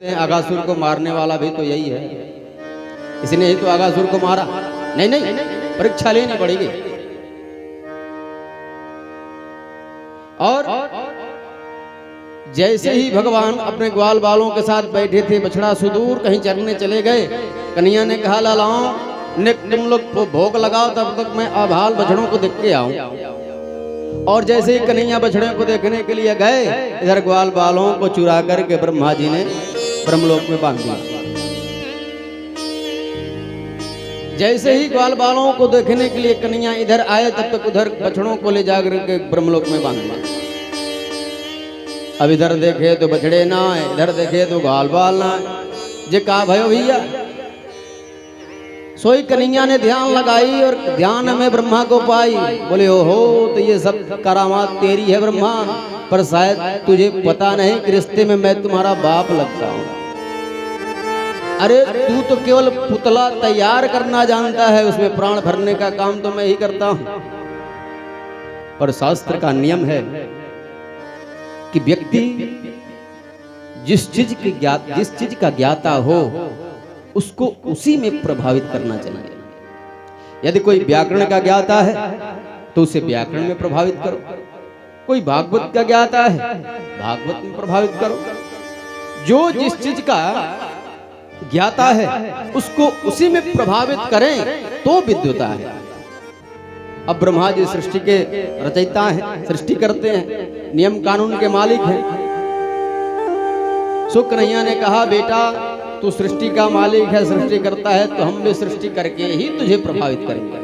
अगासुर को मारने वाला भी तो यही है, इसने ही तो अगासुर को मारा। नहीं नहीं, परीक्षा लेनी पड़ेगी। और जैसे ही भगवान अपने ग्वाल बालों के साथ बैठे थे, बछड़ा सुदूर कहीं चरने चले गए। कन्हैया ने कहा, लालाओं ने तुम लोग भोग लगाओ, तब तक मैं अभाल बछड़ों को देख के आऊं। और जैसे ही कन्हैया बछड़े को देखने के लिए गए, इधर ग्वाल बालों को चुरा करके ब्रह्मा जी ने ब्रह्मलोक में बांध दिया। जैसे ही ग्वाल बालों को देखने के लिए कन्हैया इधर आए, तब तक उधर बछड़ों को ले जाकर के ब्रह्मलोक में बांध दिया। अब इधर देखे तो बछड़े ना आए, इधर देखे तो ग्वाल बाल ना आए। जे का भयो भैया, सोई कन्हैया ने ध्यान लगाई और ध्यान में ब्रह्मा को पाई। बोले ओहो, तो ये सब करामात तेरी है ब्रह्मा, पर शायद तुझे पता नहीं कि रिश्ते में मैं तुम्हारा बाप लगता हूं। अरे तू तो केवल पुतला तैयार करना जानता है, उसमें प्राण भरने का काम तो मैं ही करता हूं। पर शास्त्र का नियम है कि व्यक्ति जिस चीज का ज्ञाता हो, उसको उसी में प्रभावित करना चाहिए। यदि कोई व्याकरण का ज्ञाता है तो उसे व्याकरण में प्रभावित करो, कोई भागवत का ज्ञाता है भागवत में प्रभावित करो। जो जिस चीज का ज्ञाता है उसको उसी में प्रभावित करें तो विद्वता है। अब ब्रह्मा जी सृष्टि के रचयिता हैं, सृष्टि करते हैं, नियम कानून के मालिक हैं। सो कन्हैया ने कहा, बेटा तू सृष्टि का मालिक है, सृष्टि करता है, तो हम भी सृष्टि करके ही तुझे प्रभावित करेंगे।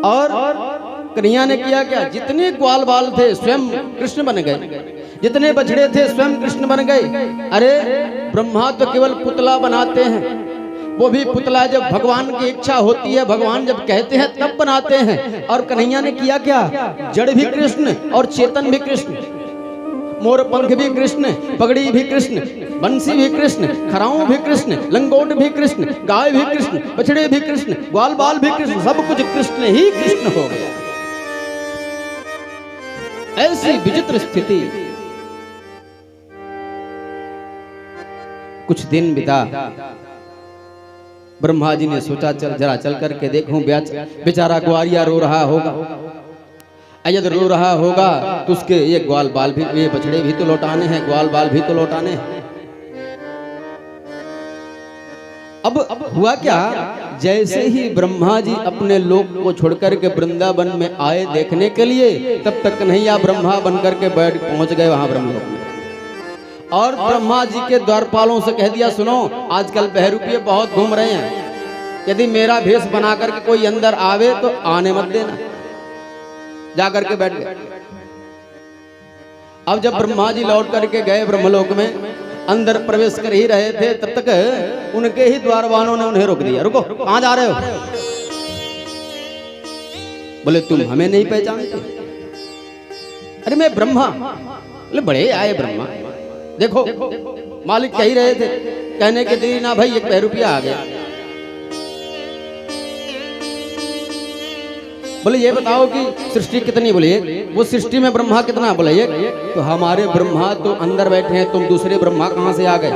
और कन्हैया ने किया क्या, जितने ग्वाल बाल थे स्वयं कृष्ण बन गए, जितने बछड़े थे स्वयं कृष्ण बन गए। अरे ब्रह्मा तो केवल पुतला बनाते हैं, वो भी पुतला जब भगवान की इच्छा होती है, भगवान जब कहते हैं तब बनाते हैं। और कन्हैया ने किया क्या, जड़ भी कृष्ण और चेतन भी कृष्ण, मोर पंख भी कृष्ण, पगड़ी भी कृष्ण, बंसी भी कृष्ण, खराऊ भी कृष्ण, लंगोट भी कृष्ण, गाय भी कृष्ण, बछड़े भी कृष्ण, ग्वाल बाल भी कृष्ण, सब कुछ कृष्ण ही कृष्ण हो गया। ऐसी विचित्र स्थिति। कुछ दिन बिता, ब्रह्मा जी ने सोचा चल जरा चल करके देखूं, बेचारा ग्वारिया रो रहा होगा। यदि रो रहा होगा तो उसके ये ग्वाल बाल भी, ये बछड़े भी तो लौटाने हैं, ग्वाल बाल भी तो लौटाने हैं। अब हुआ क्या, जैसे ही ब्रह्मा जी अपने लोक को छोड़कर के वृंदावन में आए देखने के लिए, तब तक कन्हैया ब्रह्मा बनकर के बैठ पहुंच गए वहां ब्रह्मलोक में। और ब्रह्मा जी के द्वारपालों से कह दिया, सुनो आजकल बहरूपिये बहुत घूम रहे हैं, यदि मेरा भेष बना करके कोई अंदर आवे तो आने मत देना। जाकर के बैठ गए। अब जब ब्रह्मा जी लौट करके गए ब्रह्मलोक में, अंदर प्रवेश कर ही रहे थे, तब तक उनके ही द्वारवानों ने उन्हें रोक दिया। रुको, कहां जा रहे हो? बोले तुम हमें नहीं पहचानते? अरे मैं ब्रह्मा। बोले बड़े आए ब्रह्मा, देखो मालिक कह ही रहे थे, कहने के देरी ना भाई, एक बहरूपिया आ गया। बोले ये बताओ कि सृष्टि कितनी? बोले वो सृष्टि में ब्रह्मा कितना? बोले एक। तो हमारे ब्रह्मा तो अंदर बैठे हैं, तुम दूसरे ब्रह्मा कहां से आ गए?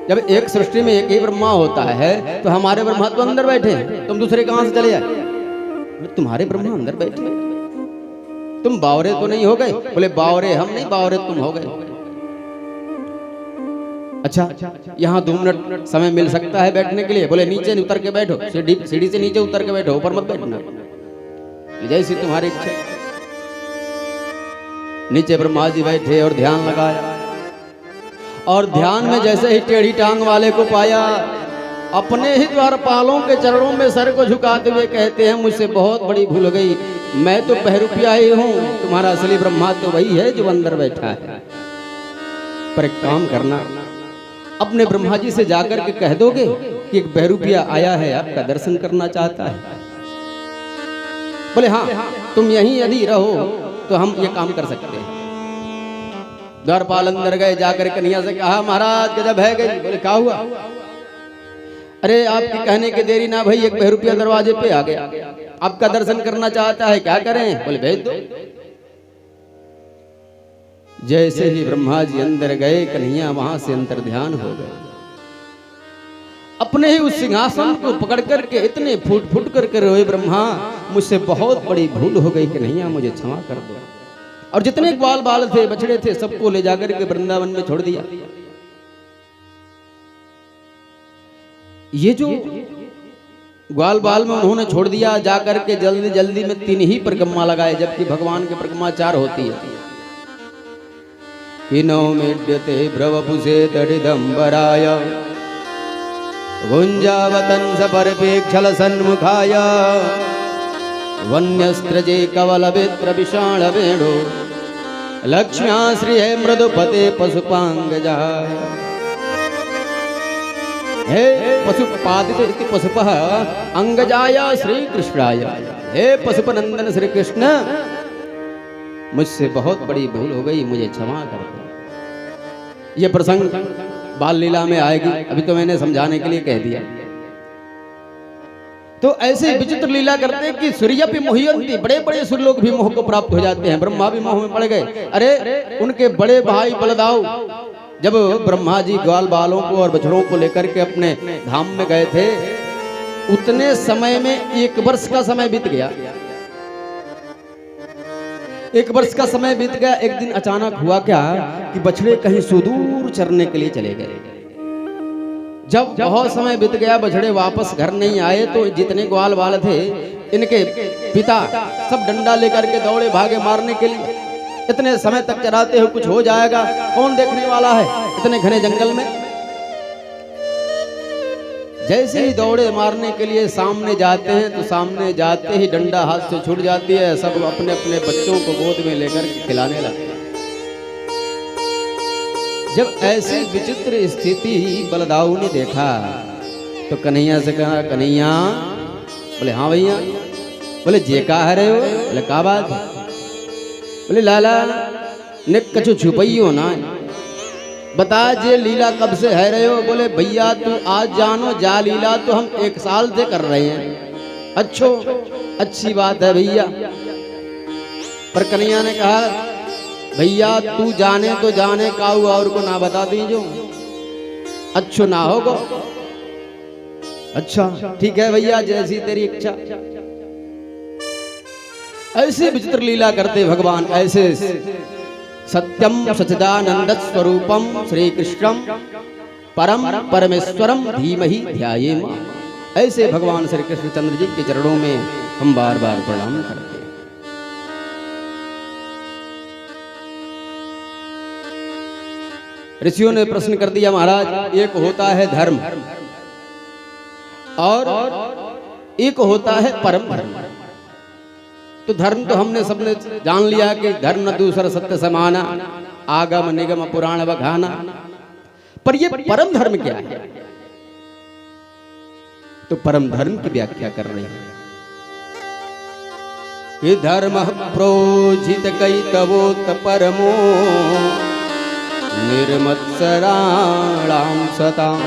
जब एक सृष्टि में एक ही ब्रह्मा होता है तो हमारे ब्रह्मा तो अंदर बैठे हैं, तुम दूसरे कहां से चले आए? तुम्हारे ब्रह्मा अंदर बैठे, तुम बावरे तो नहीं हो गए? बोले बावरे हम नहीं, बावरे तुम हो गए। अच्छा, यहाँ 2 मिनट समय मिल सकता है बैठने के लिए? बोले नीचे उतर के बैठो, सीढ़ी से नीचे उतर के बैठो, ऊपर मत बैठना, जैसी तुम्हारी इच्छा। नीचे ब्रह्मा जी बैठे और ध्यान लगाया। और ध्यान में जैसे ही टेढ़ी टांग वाले को पाया, अपने ही द्वारपालों के चरणों में सर को झुकाते हुए कहते हैं, मुझसे बहुत बड़ी भूल हो गई, मैं तो बहरूपिया ही हूं, तुम्हारा असली ब्रह्मा तो वही है जो अंदर बैठा है। पर एक काम करना, अपने ब्रह्मा जी से जाकर के कह दोगे कि एक बहरूपिया आया है, आपका दर्शन करना चाहता है। बोले हाँ, तुम यहीं यदि रहो तो हम ये काम कर सकते हैं। द्वारपाल अंदर गए, जाकर कन्हैया से कहा, महाराज गजब है गई। बोले क्या हुआ? अरे आपके कहने के देरी ना भाई, एक बहरूपिया दरवाजे पे आ गया, आपका दर्शन करना चाहता है, क्या करें? बोले भेज दो। जैसे ही ब्रह्मा जी अंदर गए, कन्हैया वहां से अंतर ध्यान हो गए। अपने ही उस सिंहासन को पकड़ करके इतने फूट फूट करके रोए, ब्रह्मा मुझसे बहुत बड़ी भूल हो गई, कन्हैया मुझे क्षमा कर दो। और जितने ग्वाल बाल थे, बछड़े थे, सबको ले जाकर के वृंदावन में छोड़ दिया। ये जो ग्वाल बाल में उन्होंने छोड़ दिया, जाकर के जल्दी जल्दी में 3 ही परिक्रमा लगाए, जबकि भगवान की परिक्रमा 4 होती है। किनो मेड्यते भ्रवपुषे तडिदंबराय गुंजावतंस परपेक्षल सन्मुखाय वन्यस्त्रजे कवलवेत्र विषाण वेणु लक्ष्म्या श्रिये मृदुपते पशुपांगजाय। हे पशुपादित इति पशुपः अंगजाय श्री कृष्णाय। हे पशुपनंदन श्री कृष्ण, मुझसे बहुत बड़ी भूल हो गई, मुझे क्षमा कर दो। ये प्रसंग बाल लीला में आएगी, अभी तो मैंने समझाने के लिए कह दिया। तो ऐसे विचित्र लीला करते हैं कि सूर्य भी मोहियंती, बड़े बड़े सुर लोग भी मोह को प्राप्त हो जाते हैं। ब्रह्मा भी मोह में पड़ गए। अरे उनके बड़े भाई बलदाऊ जब ब्रह्मा जी ग्वाल बालों को और बछड़ों को लेकर के अपने धाम में गए थे, उतने समय में 1 वर्ष का समय बीत गया। 1 वर्ष का समय बीत गया। एक दिन अचानक हुआ क्या कि बछड़े कहीं सुदूर चरने के लिए चले गए। जब बहुत समय बीत गया, बछड़े वापस घर नहीं आए, तो जितने ग्वाल बाल थे, इनके पिता सब डंडा लेकर के दौड़े भागे मारने के लिए। इतने समय तक चराते हो, कुछ हो जाएगा, कौन देखने वाला है इतने घने जंगल में। जैसे ही दौड़े मारने के लिए सामने जाते हैं, तो सामने जाते ही डंडा हाथ से छूट जाती है। सब अपने अपने बच्चों को गोद में लेकर खिलाने लगते हैं। जब ऐसी विचित्र स्थिति बलदाऊ ने देखा, तो कन्हैया से कहा, कन्हैया। बोले हाँ भैया। बोले जे का है रहे हो? बोले का बात है? बोले लाला ने कछु छुपइयो ना, बता जे लीला कब से है रहे हो? बोले भैया तू आज जानो, जा लीला तो हम 1 साल से कर रहे हैं। अच्छी बात है भैया। पर कन्हैया ने कहा, भैया तू जाने तो जाने, काऊ और को ना बता दीजो, अच्छो ना होगो। अच्छा ठीक है भैया, जैसी तेरी इच्छा। ऐसे विचित्र लीला करते भगवान। ऐसे सत्यम सच्चिदानंद स्वरूपम श्री कृष्णम परम परमेश्वरम धीमहि ध्यायेम। ऐसे भगवान श्री कृष्ण चंद्र जी के चरणों में हम बार बार प्रणाम करते हैं। ऋषियों ने प्रश्न कर दिया, महाराज एक होता है धर्म और एक होता है परम धर्म। तो धर्म तो हमने सबने जान लिया कि धर्म न दूसरा सत्य समाना, आगम निगम पुराण बखाना। पर ये परम धर्म क्या है? तो परम धर्म की व्याख्या कर रहे हैं कि धर्म प्रोजित कैतवोत परमो निर्मत्सराणां सतां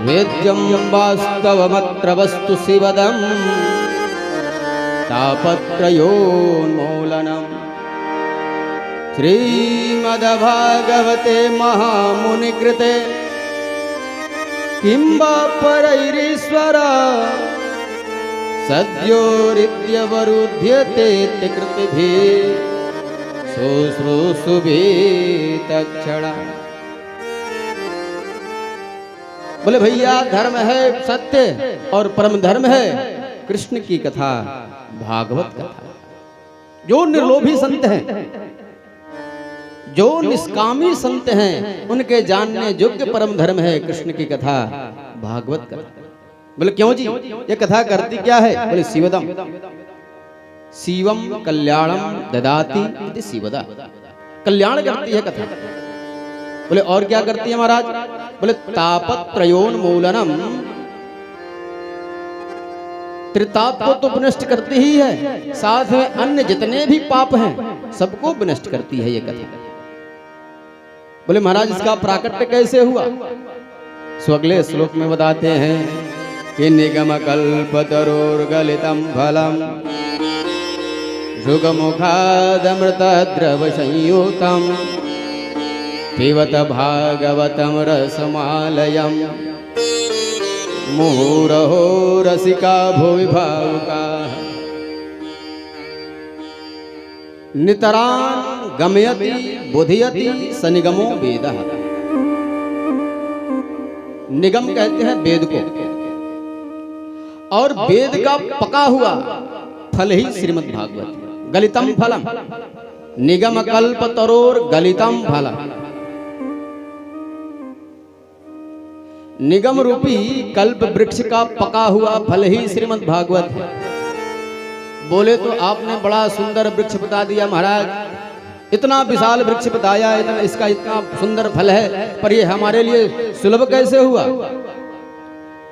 वेद्यं वास्तवमत्र वस्तु शिवदम् तापत्रयोन्मूलनम्। श्रीमद्भागवते महामुनिकृते किं वा परैरीश्वर सद्योरिद्यवरुध्यते कृतिभिः शुश्रूषुभिः तत्क्षणा। बोले भैया धर्म है सत्य और परम धर्म है कृष्ण की कथा, भागवत कथा। जो निर्लोभी संत हैं, जो निष्कामी संत हैं, उनके जानने योग्य परम धर्म है कृष्ण की कथा, भागवत कथा। बोले क्यों जी, ये कथा करती क्या है? बोले शिवदम शिवम कल्याणम ददाति इति शिवदा। कल्याण करती है कथा। बोले और क्या करती है महाराज? बोले तापत्रयोन्मूलनम, त्रिताप को तो विनष्ट करती ही है, साथ में अन्य जितने भी पाप हैं सबको विनष्ट करती है ये कथा। बोले महाराज इसका प्राकट्य कैसे हुआ? सो अगले श्लोक में बताते हैं कि निगम कल्पतरोर्गलितम फलम सुखमुखादमृतद्रव संयुतम् पिबत भागवतं रसमालयम् मुहुरहो रसिका भुवि भावुकाः नितरां गमयति बुधियति सनिगमो वेदः। निगम कहते हैं वेद को, और वेद का पका हुआ फल ही श्रीमद् भागवत। गलितम फलम निगम कल्प तरोर गलितम फलम। निगम रूपी कल्प वृक्ष का पका हुआ फल ही श्रीमद् भागवत है। बोले तो आपने बड़ा सुंदर वृक्ष बता दिया महाराज, इतना विशाल वृक्ष बताया, इतना इसका इतना सुंदर फल है, पर ये हमारे लिए सुलभ कैसे हुआ?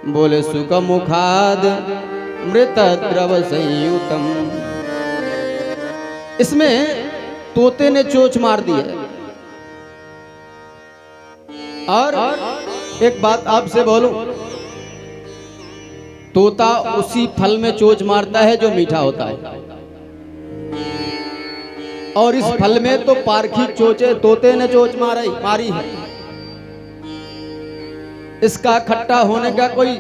बोले सुख मुखाद मृत द्रव संयुतम। इसमें तोते ने चोंच मार दी है। और एक बात आपसे बोलूं, तोता उसी फल में चोंच मारता है जो मीठा होता है, और इस फल में तो पारखी चोंचे तोते ने चोंच मारी है। इसका खट्टा होने का कोई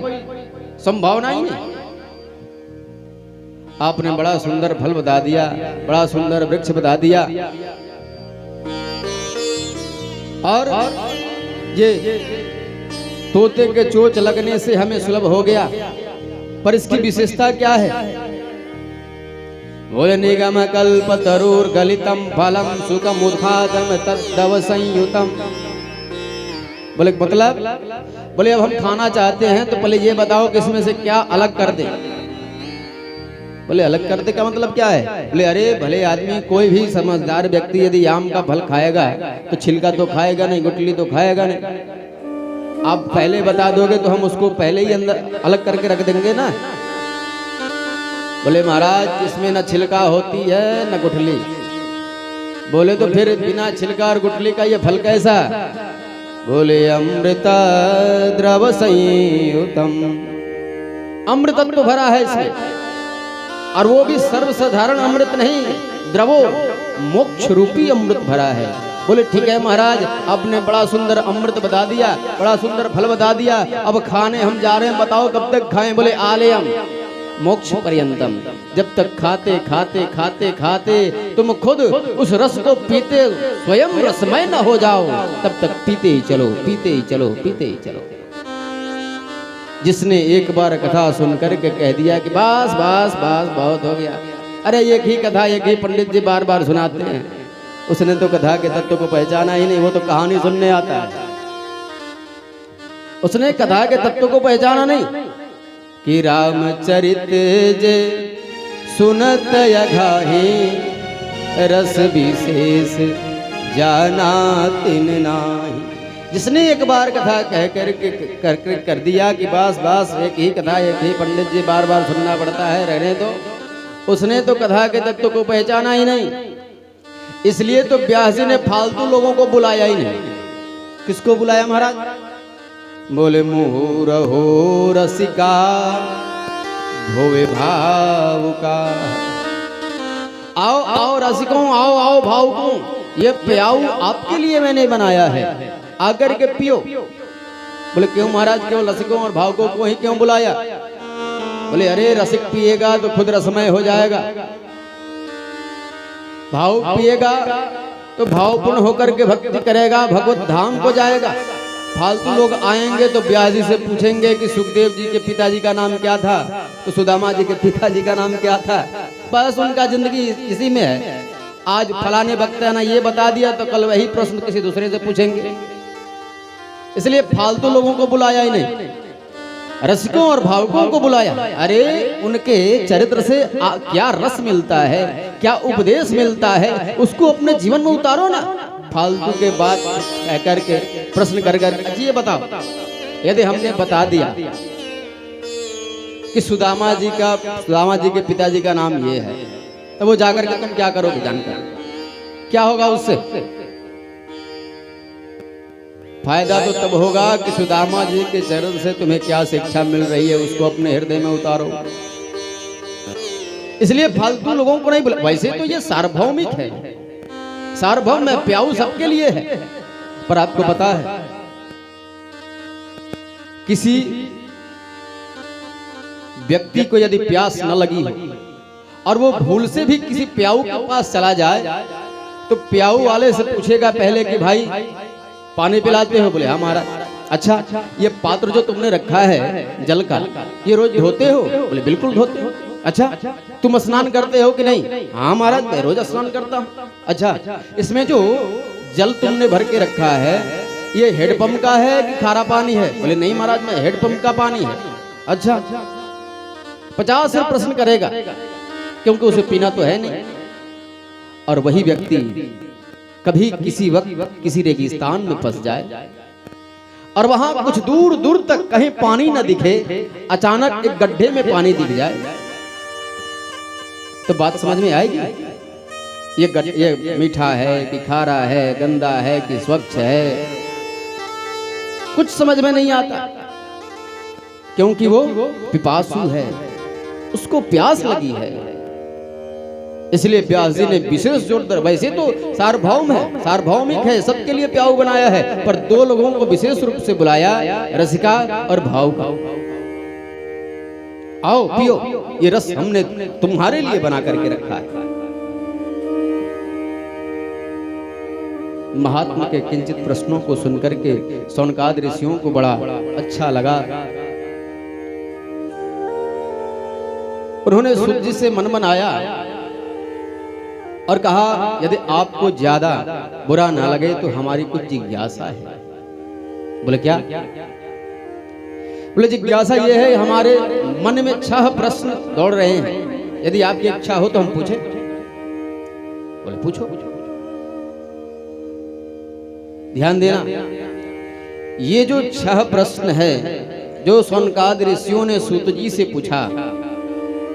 संभावना ही नहीं। आपने बड़ा सुंदर फल बता दिया, बड़ा सुंदर वृक्ष बता दिया, और ये तोते के चोंच लगने से हमें सुलभ हो गया, पर इसकी विशेषता क्या है? बोले निगम कल्प तरुर गलितम फलम सुखमुखादम तद्दव संयुतम। बोले मतलब, बोले अब हम खाना चाहते हैं तो पहले ये बताओ कि इसमें से क्या अलग कर दे। बोले अलग कर दे का मतलब क्या है? बोले अरे भले आदमी, कोई भी समझदार व्यक्ति यदि आम का फल खाएगा तो छिलका तो खाएगा नहीं, गुठली तो खाएगा नहीं। आप पहले बता दोगे तो हम उसको पहले ही अंदर अलग करके रख देंगे ना। बोले महाराज इसमें न छिलका होती है न गुठली। बोले तो फिर बिना छिलका और गुठली का ये फल कैसा? बोले अमृत द्रव संयुतम। अमृतत्व तो भरा है इसमें, और वो भी सर्वसाधारण अमृत नहीं, द्रवो मोक्ष रूपी अमृत भरा है। बोले ठीक है महाराज, आपने बड़ा सुंदर अमृत बता दिया, बड़ा सुंदर फल बता दिया, अब खाने हम जा रहे हैं, बताओ कब तक खाएं? बोले आलयम मोक्ष पर्यंतम। जब तक खाते खाते खाते खाते तुम खुद उस रस को पीते स्वयं रसमय न हो जाओ, तब तक पीते ही चलो, पीते ही चलो, पीते ही चलो। जिसने एक बार कथा सुन करके कह दिया कि बस बस बस बहुत हो गया, अरे एक ही कथा एक ही पंडित जी बार बार सुनाते हैं, उसने तो कथा के तत्व को पहचाना ही नहीं, वो तो कहानी सुनने आता है। उसने कथा के तत्व को पहचाना नहीं कि रामचरित जे सुनत यघाहि रस विशेष जाना तिन नाही। जिसने एक बार कथा कह कर दिया कि बस बस एक ही कथा एक ही पंडित जी बार बार सुनना पड़ता है, रहने दो, उसने तो कथा के तत्व को पहचाना ही नहीं। इसलिए तो व्यास जी ने फालतू लोगों को बुलाया ही नहीं। किसको बुलाया महाराज? बोले मुहुरहो रसिका भुवि भावुका। आओ आओ रसिकों, आओ आओ भावुकों, ये प्याऊ आपके लिए मैंने बनाया है, आकर के पियो। बोले क्यों महाराज, क्यों रसिकों और भावुकों को ही क्यों बुलाया? बोले अरे रसिक पिएगा तो खुद रसमय हो जाएगा, भावुक पिएगा तो भावपूर्ण होकर के भक्ति करेगा, भगवत धाम को जाएगा। फालतू लोग आएंगे तो व्यास जी से पूछेंगे कि सुखदेव जी के पिताजी का नाम क्या था, तो सुदामा जी के पिताजी का नाम क्या था। बस उनका जिंदगी इसी में है। आज फलाने वक्ता ने ये बता दिया तो कल वही प्रश्न किसी दूसरे से पूछेंगे। इसलिए फालतू लोगों को बुलाया ही नहीं, रसिकों और भावुकों को बुलाया। अरे उनके चरित्र से क्या रस मिलता है, क्या उपदेश मिलता है, उसको अपने जीवन में उतारो ना। फालतू के बात कह करके प्रश्न कर अच्छा ये बताओ, यदि हमने बता दिया कि सुदामा जी के पिताजी का नाम ये है, तो वो जाकर के तुम क्या करोगे जानकर? क्या होगा उससे? फायदा तो तब होगा कि सुदामा जी के चरण से तुम्हें क्या शिक्षा मिल रही है उसको अपने हृदय में उतारो। इसलिए फालतू लोगों को नहीं बुला। वैसे तो ये सार्वभौमिक है, सार्वभौम में प्याऊ सबके लिए है। पर आपको पता है किसी व्यक्ति को यदि प्यास न लगी हो और वो भूल से भी किसी प्याऊ के पास चला जाए तो प्याऊ वाले से पूछेगा पहले कि भाई पानी पिलाते हो? बोले हाँ महाराज। अच्छा, ये पात्र जो तुमने रखा है जल का, ये रोज धोते हो? बोले बिल्कुल धोते हो। अच्छा, तुम स्नान करते हो कि नहीं? हाँ महाराज, मैं रोज स्नान करता हूँ। अच्छा, इसमें जो जल तुमने भर के रखा है ये हेडपंप का है कि खारा पानी है? बोले नहीं महाराज, मैं हेडपंप का पानी है। अच्छा, 50 प्रश्न करेगा क्योंकि उसे पीना तो है नहीं। और वही व्यक्ति कभी किसी वक्त किसी रेगिस्तान में फंस जाए और वहां कुछ दूर दूर तक कहीं पानी न दिखे, अचानक एक गड्ढे में पानी दिख जाए तो बात समझ में आएगी ये मीठा है कि खारा है, गंदा है कि स्वच्छ है? कुछ समझ में नहीं आता क्योंकि वो पिपासु है, उसको प्यास लगी है। इसलिए व्यास जी ने विशेष जोर दिया। वैसे तो सार्वभौम है, सार्वभौमिक है, सबके लिए प्याऊ बनाया है, पर दो लोगों को विशेष रूप से बुलाया, रसिका और भाव का। आओ पियो, ये रस हमने तुम्हारे लिए बना करके रखा है। महात्मा के किंचित प्रश्नों को सुनकर के शौनकाद ऋषियों को बड़ा अच्छा लगा। उन्होंने सूत जी से मन मनाया और कहा यदि आपको ज्यादा बुरा ना लगे तो हमारी कुछ जिज्ञासा है। बोले क्या? बोले जिज्ञासा ये है, हमारे मन में 6 प्रश्न दौड़ रहे हैं, यदि आपकी इच्छा हो तो हम पूछें? बोले पूछो। ध्यान देना, ये जो 6 प्रश्न है जो शौनकाद ऋषियों ने सूत जी से पूछा,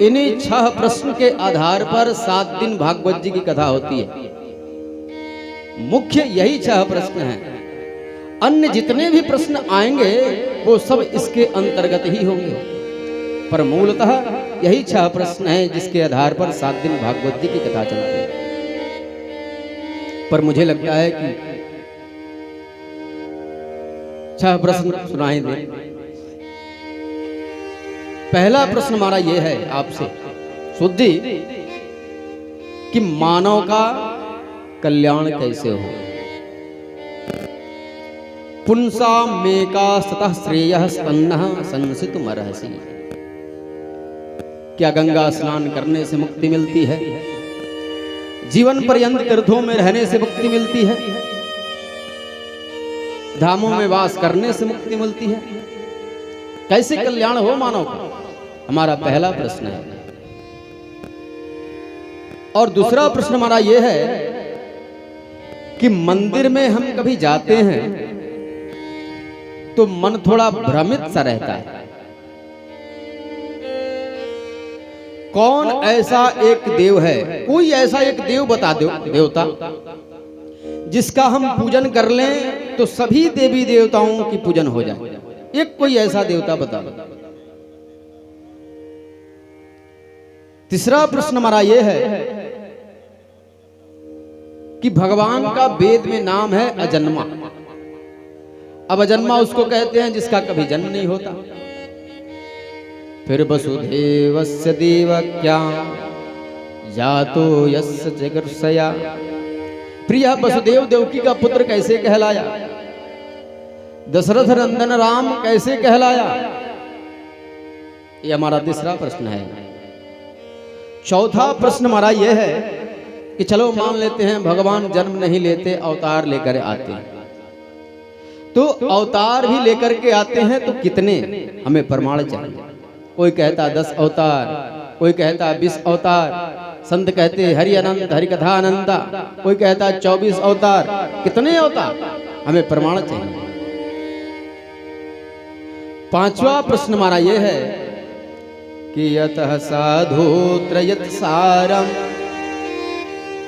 इन्हीं 6 प्रश्न के आधार पर 7 दिन भागवत जी की कथा होती है। मुख्य यही 6 प्रश्न हैं। अन्य जितने भी प्रश्न आएंगे वो सब इसके अंतर्गत ही होंगे, पर मूलतः यही 6 प्रश्न हैं जिसके आधार पर 7 दिन भागवत जी की कथा चलती है। पर मुझे लगता है कि 6 प्रश्न सुनाई दे। पहला प्रश्न हमारा यह है आपसे शुद्धि कि मानव का कल्याण कैसे हो। पुंसा मेका सतः श्रेयः स्पन्नः संसितुमर्हसि। क्या गंगा स्नान करने से मुक्ति मिलती है? जीवन पर्यंत तीर्थों में रहने से मुक्ति मिलती है? धामों में वास करने से मुक्ति मिलती है? कैसे कल्याण हो मानव का? हमारा पहला प्रश्न है। और दूसरा प्रश्न हमारा यह है कि मंदिर में हम कभी जाते हैं तो मन थोड़ा भ्रमित सा रहता है। कौन ऐसा एक देव है, कोई ऐसा एक देव बता दो, देवता जिसका हम पूजन कर लें तो सभी देवी देवताओं की पूजन हो जाए। एक कोई ऐसा देवता बता दो। तीसरा प्रश्न हमारा यह है कि भगवान का वेद में नाम है अजन्मा। अब अजन्मा उसको कहते हैं जिसका कभी जन्म नहीं होता। फिर वसुदेवस्य देवक्या जातो यस्य जगर्षया। प्रिय वसुदेव देवकी का पुत्र कैसे कहलाया? दशरथ नंदन राम कैसे कहलाया? ये हमारा तीसरा प्रश्न है। चौथा प्रश्न हमारा यह है कि चलो मान लेते हैं भगवान जन्म नहीं लेते, अवतार लेकर आते हैं, तो अवतार भी लेकर के आते हैं तो कितने हमें प्रमाण चाहिए? कोई कहता 10 अवतार, कोई कहता 20 अवतार, संत कहते हरि अनंत हरि कथा अनंता, कोई कहता 24 अवतार। कितने अवतार? हमें प्रमाण चाहिए। पांचवा प्रश्न हमारा यह है कि यतः साधु त्रयत सारम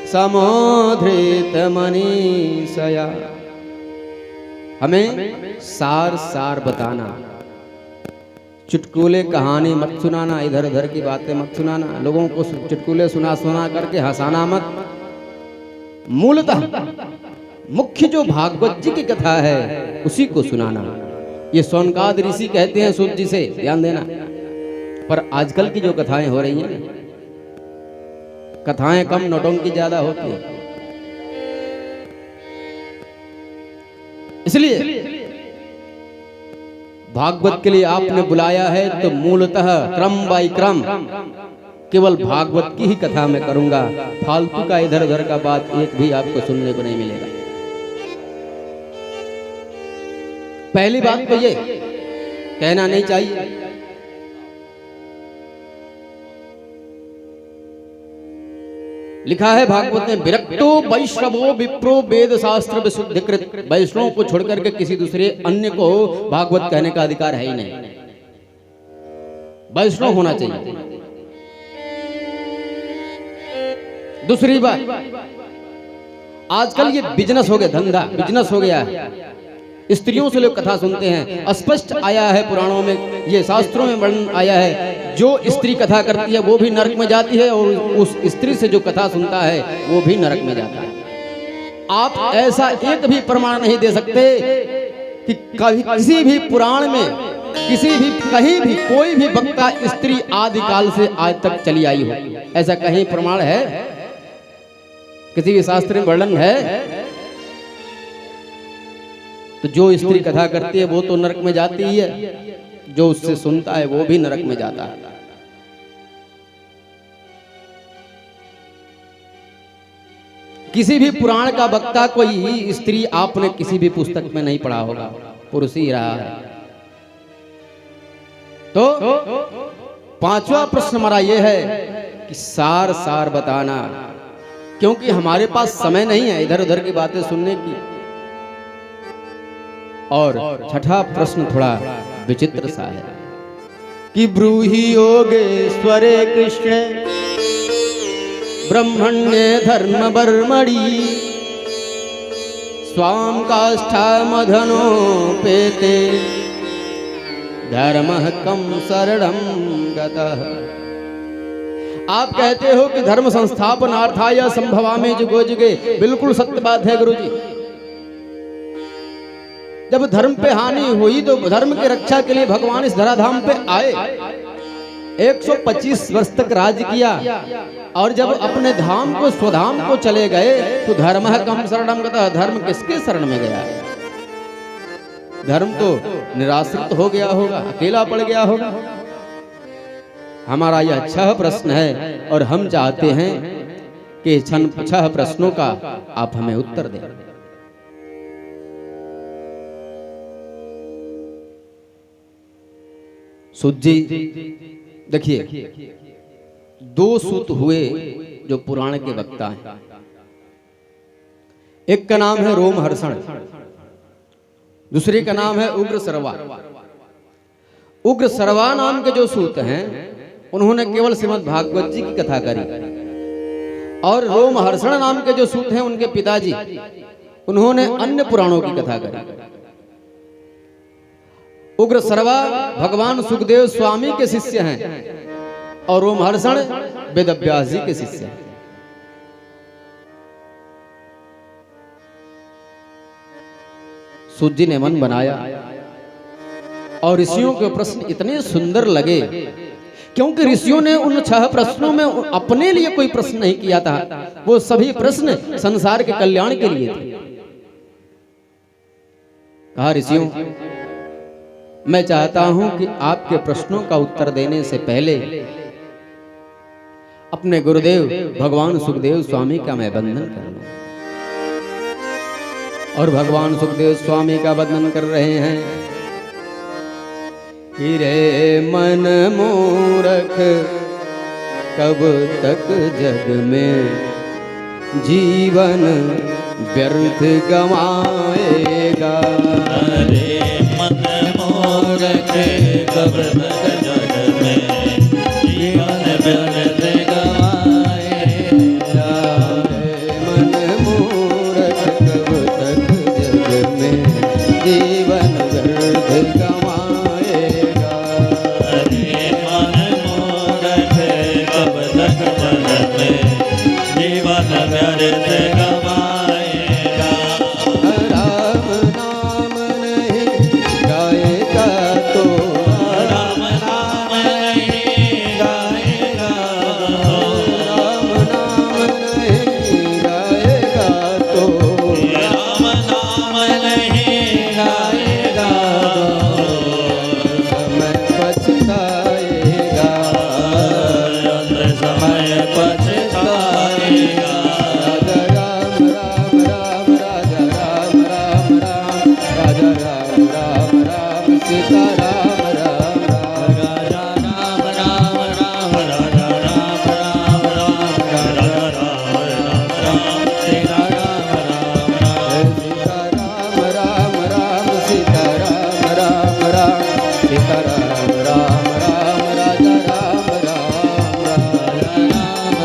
समोधृत मनीषया। हमें सार सार बताना, चुटकुले कहानी मत सुनाना, इधर उधर की बातें मत सुनाना, लोगों को चुटकुले सुना सुना करके हंसाना मत। मूलतः मुख्य जो भागवत जी की कथा है उसी को सुनाना। ये सोनकाद ऋषि कहते हैं सूत जी से, ध्यान देना। पर आजकल की जो कथाएं हो रही हैं, कथाएं कम नौटंकी ज्यादा होती है। इसलिए भागवत के लिए आपने बुलाया है तो मूलतः क्रम बाई क्रम केवल भागवत की ही कथा मैं करूंगा। फालतू का इधर उधर का बात एक भी आपको सुनने को नहीं मिलेगा। पहली बात तो ये कहना नहीं चाहिए, लिखा है भागवत में, विरक्तो वैष्णवो विप्रो वेद शास्त्र विशुद्धिकृत। वैष्णव को छोड़कर के किसी दूसरे अन्य को भागवत कहने का अधिकार है ही नहीं। वैष्णव होना चाहिए। दूसरी बात, आजकल ये बिजनेस हो गया, धंधा बिजनेस हो गया है। स्त्रियों से लोग कथा सुनते हैं। स्पष्ट आया है पुराणों में, ये शास्त्रों में वर्णन आया है, जो स्त्री कथा करती है वो भी नरक में जाती है और उस स्त्री से जो कथा सुनता है वो भी नरक में जाता है। आप ऐसा एक भी प्रमाण नहीं दे सकते कि कभी किसी भी पुराण में, किसी भी कहीं भी कोई भी वक्ता स्त्री आदि काल से आज तक चली आई हो। ऐसा कहीं प्रमाण है? किसी भी शास्त्र में वर्णन है? तो जो स्त्री कथा करती है वो तो नरक में जाती ही है, जो उससे सुनता है वो भी नरक में जाता है। किसी भी पुराण का वक्ता कोई स्त्री आपने किसी भी पुस्तक में नहीं पढ़ा होगा, पुरुष ही रहा है। तो पांचवा प्रश्न हमारा यह है कि सार सार बताना, क्योंकि हमारे पास समय नहीं है इधर उधर की बातें सुनने की। और छठा प्रश्न थोड़ा विचित्र सा है कि ब्रूहि योगेश्वरे कृष्ण ब्रह्मण्ये धर्म बर्मणि स्वाम काष्ठा मधनोपेते धर्मः कम शरणं गतः। आप कहते हो कि धर्म संस्थापनार्थाय संभवामि जुगो जुगे। बिल्कुल सत्य बात है गुरुजी। जब धर्म पे हानि हुई तो धर्म की रक्षा के लिए भगवान इस धराधाम पे आए, 125 वर्ष तक राज किया, और जब अपने धाम को स्वधाम को चले गए तो धर्म है कम शरणम गतः। धर्म किसके शरण में गया? धर्म तो निराश्रित हो गया होगा, अकेला पड़ गया होगा। हमारा यह 6 प्रश्न है और हम चाहते हैं कि 6 प्रश्नों का आप हमें उत्तर दें। सूत जी देखिए, 2 सूत हुए जो पुराण के वक्ता हैं। एक का नाम है रोमहर्षण, दूसरे का नाम है उग्र सर्वा। उग्र सर्वा नाम के जो सूत हैं उन्होंने केवल श्रीमद् भागवत जी की कथा करी, और रोमहर्षण नाम के जो सूत हैं उनके पिताजी, उन्होंने अन्य पुराणों की कथा करी। उग्र सर्वा भगवान सुखदेव स्वामी के शिष्य हैं और रोमहर्षण वेदव्यास जी के शिष्य हैं। सूत जी ने मन बनाया और ऋषियों के प्रश्न इतने सुंदर लगे, क्योंकि ऋषियों ने उन 6 प्रश्नों में अपने लिए कोई प्रश्न नहीं किया था, वो सभी प्रश्न संसार के कल्याण के लिए थे। कहा, ऋषियों मैं चाहता हूं कि आपके प्रश्नों का उत्तर देने से पहले अपने गुरुदेव भगवान सुखदेव स्वामी का मैं वंदन कर लूं। और भगवान सुखदेव स्वामी का वंदन कर रहे हैं। हिरे मन मूरख कब तक जग में जीवन व्यर्थ गवाएगा। हरे मन मूरख कब तक जग में जीवन व्यर्थ गवाएगा। मन मूरख कब तक जग में जीवन व्यर्थ गवाएगा। राम राजा राम राम राम सीता राम राम राम राजा राम राम राम राजा राम राम राम राजा राम राम राम सीता राम राम राम सीता राम राम राम सीता राम राम राम सीता राम राम राम राजा राम राम राम राम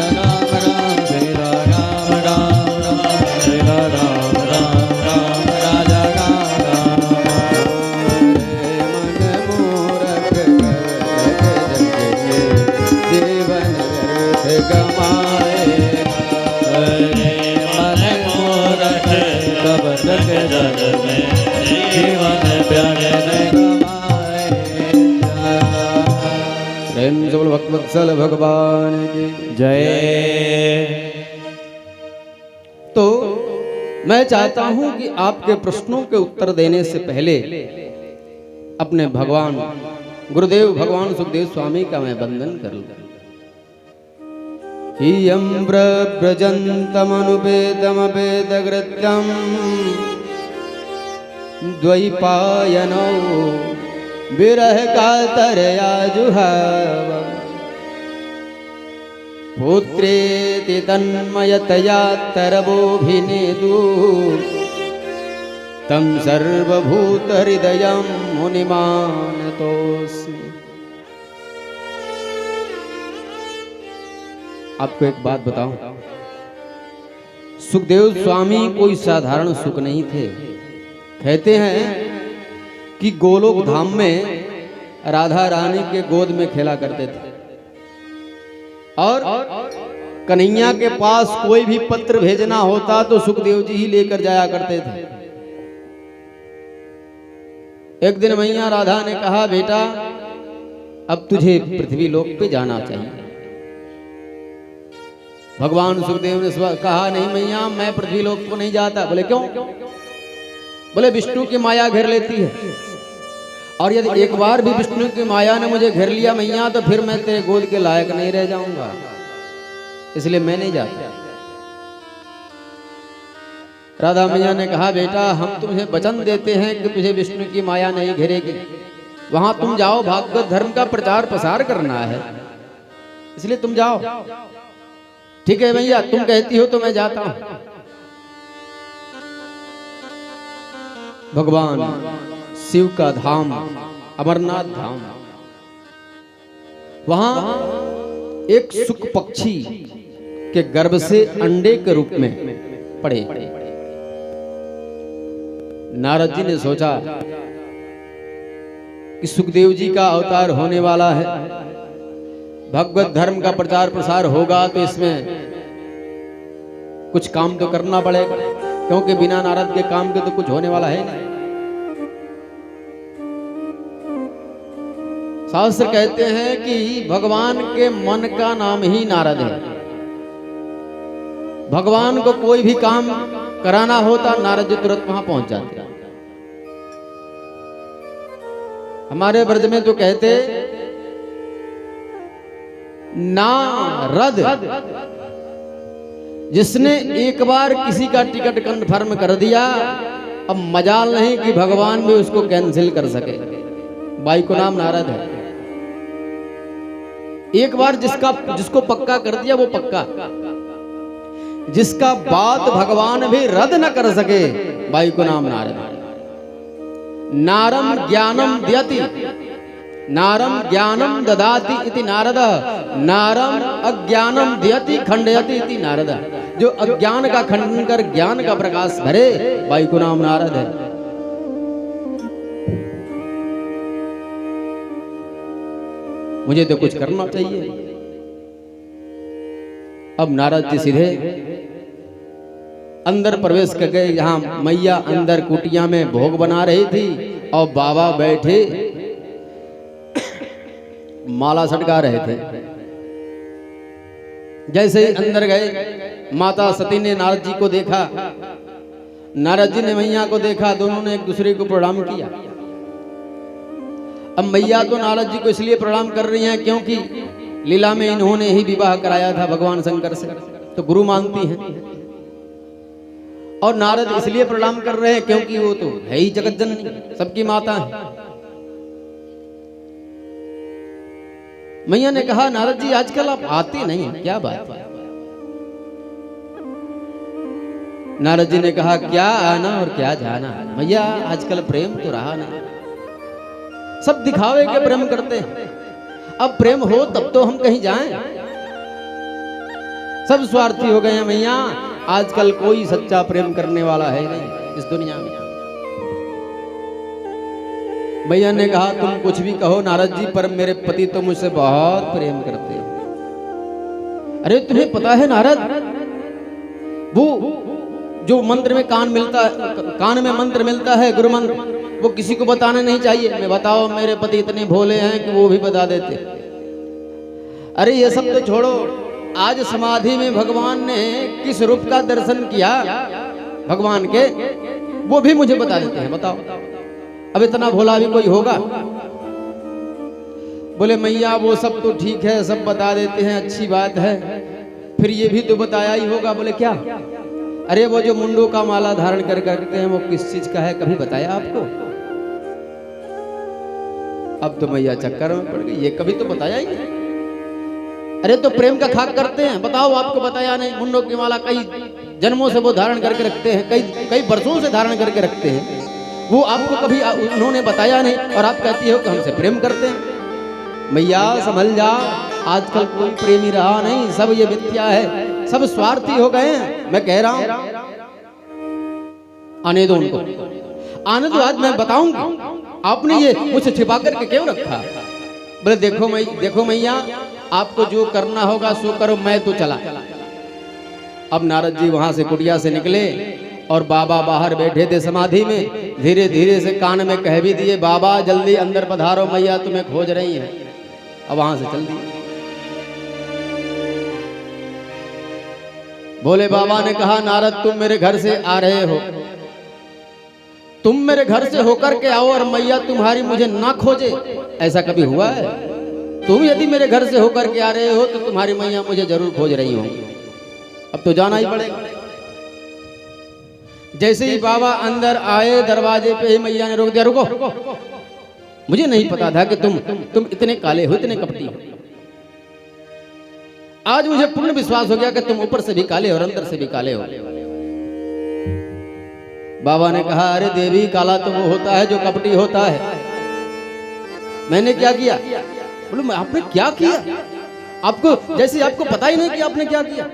राम राम सीता राम राम राम सीता राम राम राम राजा राम राम मन मूरख जीवन व्यर्थ गमाएगा हरे मन मूरख कब तक जग में जीवन व्यर्थ गवाएगा। प्रेम से बोलो भक्तवत्सल भगवान की जय। तो मैं चाहता हूं कि आपके प्रश्नों के उत्तर देने से पहले अपने भगवान गुरुदेव भगवान सुखदेव स्वामी का मैं वंदन कर लूं। हियं व्रजन्तमनुपेतमपेतकृत्यं द्वैपायनौ विरह कातरया जुहाव पुत्रेति तन्मयतया तरवोऽभिनेदु तं सर्वभूतहृदयं मुनिमानतोऽस्मि। आपको एक बात बताऊं, सुखदेव स्वामी कोई साधारण सुख नहीं थे। कहते हैं कि गोलोक धाम में राधा रानी के गोद में खेला करते थे और कन्हैया के पास कोई भी पत्र भेजना होता तो सुखदेव जी ही लेकर जाया करते थे। एक दिन मैया राधा ने कहा, बेटा अब तुझे पृथ्वी लोक पे जाना चाहिए। भगवान सुखदेव ने कहा, नहीं मैया मैं पृथ्वी लोक को नहीं जाता। बोले क्यों? बोले विष्णु की माया घेर लेती है और यदि एक बार भी विष्णु की माया ने मुझे घेर लिया मैया तो फिर मैं तेरे गोद के लायक नहीं रह जाऊंगा, इसलिए मैं नहीं जाता। राधा मैया ने कहा, बेटा हम तुम्हें वचन देते हैं कि तुझे विष्णु की माया नहीं घेरेगी। वहां तुम जाओ, भागवत धर्म का प्रचार प्रसार करना है, इसलिए तुम जाओ। ठीक है भैया, तुम कहती हो तो मैं जाता हूं। भगवान शिव का धाम अमरनाथ धाम, वहां एक सुख पक्षी के गर्भ से अंडे के रूप में पड़े। नारद जी ने सोचा कि सुखदेव जी का अवतार होने वाला है, भगवत धर्म का प्रचार प्रसार होगा तो इसमें कुछ काम तो करना पड़ेगा, क्योंकि बिना नारद के काम के तो कुछ होने वाला है नहीं। शास्त्र कहते हैं कि भगवान के मन का नाम ही नारद है। भगवान को कोई भी काम कराना होता नारद जी तुरंत वहां पहुंच जाते। हमारे ब्रज में तो कहते नारद, जिसने एक बार किसी का टिकट कन्फर्म कर दिया, अब मजाल नहीं कि भगवान भी उसको कैंसिल कर सके। बाई को नाम नारद है। एक बार जिसको पक्का कर दिया वो पक्का, जिसका बात भगवान भी रद्द न कर सके, बाई को नाम नारद। नारम ज्ञानम द्यति, नारम ज्ञानम ददाति इति नारद, नारम अज्ञानम द्यति खंडयति इति नारद। जो अज्ञान का खंडन कर ज्ञान का प्रकाश भरे, बाई को नाम नारद है। मुझे तो कुछ करना चाहिए। अब नारद जी सीधे अंदर प्रवेश कर गए, जहां मैया अंदर कुटिया में भोग बना रही थी और बाबा बैठे माला सटका रहे थे। जैसे ही अंदर गए, माता सती ने नारद जी को देखा, नारद जी ने मैया को देखा, दोनों ने एक दूसरे को प्रणाम किया। अब मैया तो नारद जी को इसलिए प्रणाम कर रही हैं क्योंकि लीला में इन्होंने ही विवाह कराया था भगवान शंकर से, तो गुरु मानती हैं। और नारद इसलिए प्रणाम कर रहे हैं क्योंकि वो तो है ही जगत जननी, सबकी माता है। मैया ने कहा नारद जी आजकल आप आते नहीं, क्या बात है? नारद जी ने कहा क्या आना और क्या जाना, मैया आजकल प्रेम तो रहा नहीं, सब दिखावे के प्रेम करते हैं। अब प्रेम हो तब तो हम कहीं जाएं, सब स्वार्थी हो गए हैं मैया, आजकल कोई सच्चा प्रेम करने वाला है नहीं इस दुनिया में। मैया ने कहा तुम कुछ भी कहो नारद जी, पर मेरे पति तो मुझसे बहुत प्रेम करते हैं। अरे तुम्हें पता है नारद, वो जो मंत्र में कान में मंत्र मिलता है, गुरु मंत्र, वो किसी को बताना नहीं चाहिए। मैं बताओ मेरे पति इतने भोले हैं कि वो भी बता देते। अरे ये सब तो छोड़ो, आज समाधि में भगवान ने किस रूप का दर्शन किया भगवान के, वो भी मुझे बता देते हैं। बताओ अब इतना भोला भी कोई होगा? बोले मैया वो सब तो ठीक है, सब बता देते हैं, अच्छी बात है, फिर ये भी तो बताया ही होगा। बोले क्या? अरे वो जो मुंडों का माला धारण कर करते हैं वो किस चीज का है, कभी बताया आपको? अब तो मैया चक्कर में पड़ गई, ये कभी तो बताया ही नहीं। अरे तो प्रेम का खाक करते हैं, बताओ आपको बताया नहीं? मुंडों की माला कई जन्मों से वो धारण करके रखते हैं, कई वर्षों से धारण करके रखते हैं, वो आपको कभी उन्होंने बताया नहीं, और आप कहती हो कि हमसे प्रेम करते हैं। मैया संभल जा, आजकल कोई प्रेमी रहा नहीं, सब ये मिथ्या है, सब स्वार्थी हो गए हैं। मैं कह रहा हूं आने दो उनको, आने दो, आज मैं बताऊंगी आपने ये मुझसे छिपा करके क्यों रखा। बोले देखो मैया, आपको जो करना होगा सो करो, मैं तो चला। अब नारद जी वहां से कुटिया से निकले और बाबा बाहर बैठे थे समाधि में, धीरे धीरे से कान में कह भी दिए, बाबा जल्दी अंदर पधारो, मैया तुम्हें खोज रही है। अब वहां से चल दिए। भोले बाबा ने कहा नारद तुम मेरे घर से आ रहे हो, तुम मेरे घर से होकर के आओ और मैया तुम्हारी मुझे ना खोजे, ऐसा कभी हुआ है? तुम यदि मेरे घर से होकर के आ रहे हो तो तुम्हारी मैया मुझे जरूर खोज रही होंगी। अब तो जाना ही पड़ेगा। जैसे ही बाबा अंदर आए, दरवाजे पे ही मैया ने रोक दिया, रुको, मुझे नहीं पता था कि तुम इतने काले हो, इतने कपटी हो। आज मुझे पूर्ण विश्वास हो गया कि तुम ऊपर से भी काले और अंदर से भी काले हो। बाबा ने कहा अरे देवी, काला तो वो होता है जो कपटी होता है। मैंने क्या किया? बोले आपने क्या किया? आपको जैसे आपको पता ही नहीं कि आपने क्या किया।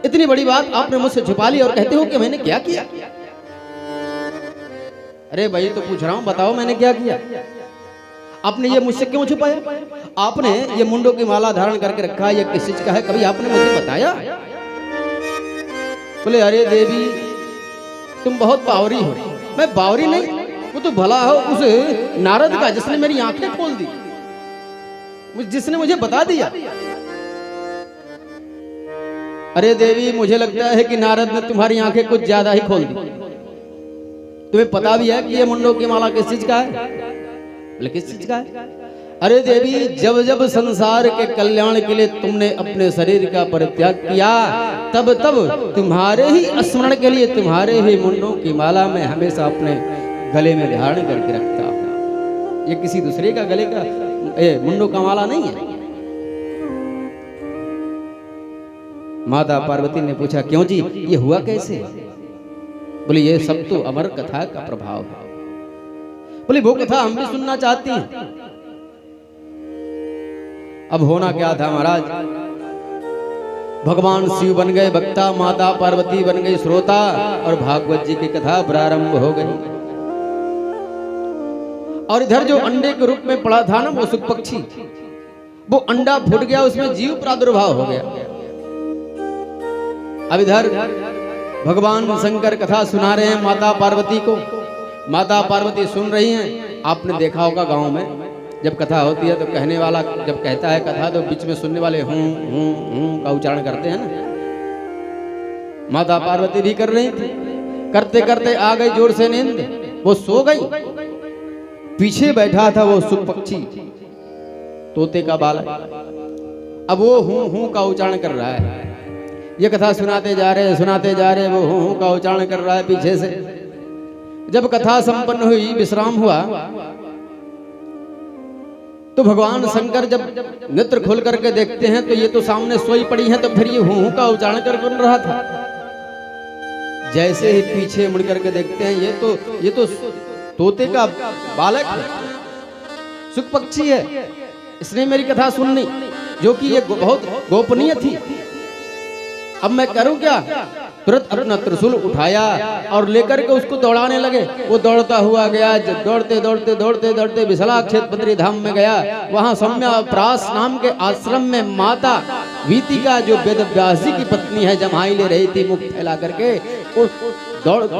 इतनी बड़ी बात आपने मुझसे छुपा ली और कहते हो कि मैंने क्या किया। अरे भाई तो पूछ रहा हूं, बताओ मैंने क्या किया? आपने ये मुझसे क्यों छुपाया? आपने ये मुंडों की माला धारण करके रखा है, ये किस चीज का है, कभी आपने मुझे बताया? बोले अरे देवी तुम बहुत बावरी हो। मैं बावरी नहीं, वो तो भला हो उस नारद का जिसने मेरी आंखें खोल दी, जिसने मुझे बता दिया। अरे देवी मुझे लगता है कि नारद ने तुम्हारी आंखें कुछ ज्यादा ही खोल दी। तुम्हें पता भी है कि ये मुंडों की माला किस चीज का है? बोले किस चीज का है? अरे देवी जब जब संसार के कल्याण के लिए तुमने अपने शरीर का परित्याग किया, तब तब तुम्हारे ही स्मरण के लिए तुम्हारे ही मुंडों की माला में हमेशा अपने गले में धारण करके रखता हूं। ये किसी दूसरे का गले का मुंडों का माला नहीं है। माता पार्वती ने पूछा क्यों जी, ये हुआ कैसे? बोले ये सब तो अमर कथा का प्रभाव है। बोले वो कथा हम भी सुनना चाहती हैं। अब होना क्या था महाराज, भगवान शिव बन गए वक्ता, माता पार्वती बन गई श्रोता, और भागवत जी की कथा प्रारंभ हो गई। और इधर जो अंडे के रूप में पड़ा था ना वो सुख पक्षी, वो अंडा फूट गया, उसमें जीव प्रादुर्भाव हो गया। अब इधर भगवान शंकर कथा सुना रहे हैं माता पार्वती को। माता पार्वती सुन रही हैं। आपने देखा होगा गांव में जब कथा होती है तो कहने वाला जब कहता है कथा तो बीच में सुनने वाले हूं का उच्चारण करते हैं ना। माता पार्वती भी कर रही थी। करते करते आ गई जोर से नींद, वो सो गई। पीछे बैठा था वो सुख पक्षी, तोते का बालक। अब वो हूं का उच्चारण कर रहा है। ये कथा सुनाते जा रहे, वो हूँ का उच्चारण कर रहा है पीछे से। जब कथा संपन्न हुई, विश्राम हुआ, तो भगवान शंकर जब नेत्र खोल करके देखते हैं तो ये तो सामने सोई पड़ी है, तो फिर ये हूँ का उच्चारण कर बन रहा था। जैसे ही पीछे मुड़ करके देखते हैं, ये तो तोते का बालक है, सुख पक्षी है, इसने मेरी कथा सुननी, जो कि ये बहुत गोपनीय थी। अब मैं करूं क्या? तुरंत अपना त्रिशूल उठाया और लेकर के उसको दौड़ाने लगे। वो दौड़ता हुआ गया, दौड़ते विशाला क्षेत्र धाम में गया। वहां सौम्या प्रास नाम के आश्रम में माता वीतिका, जो वेद व्यास जी की पत्नी है, जमाई ले रही थी मुख फैला करके,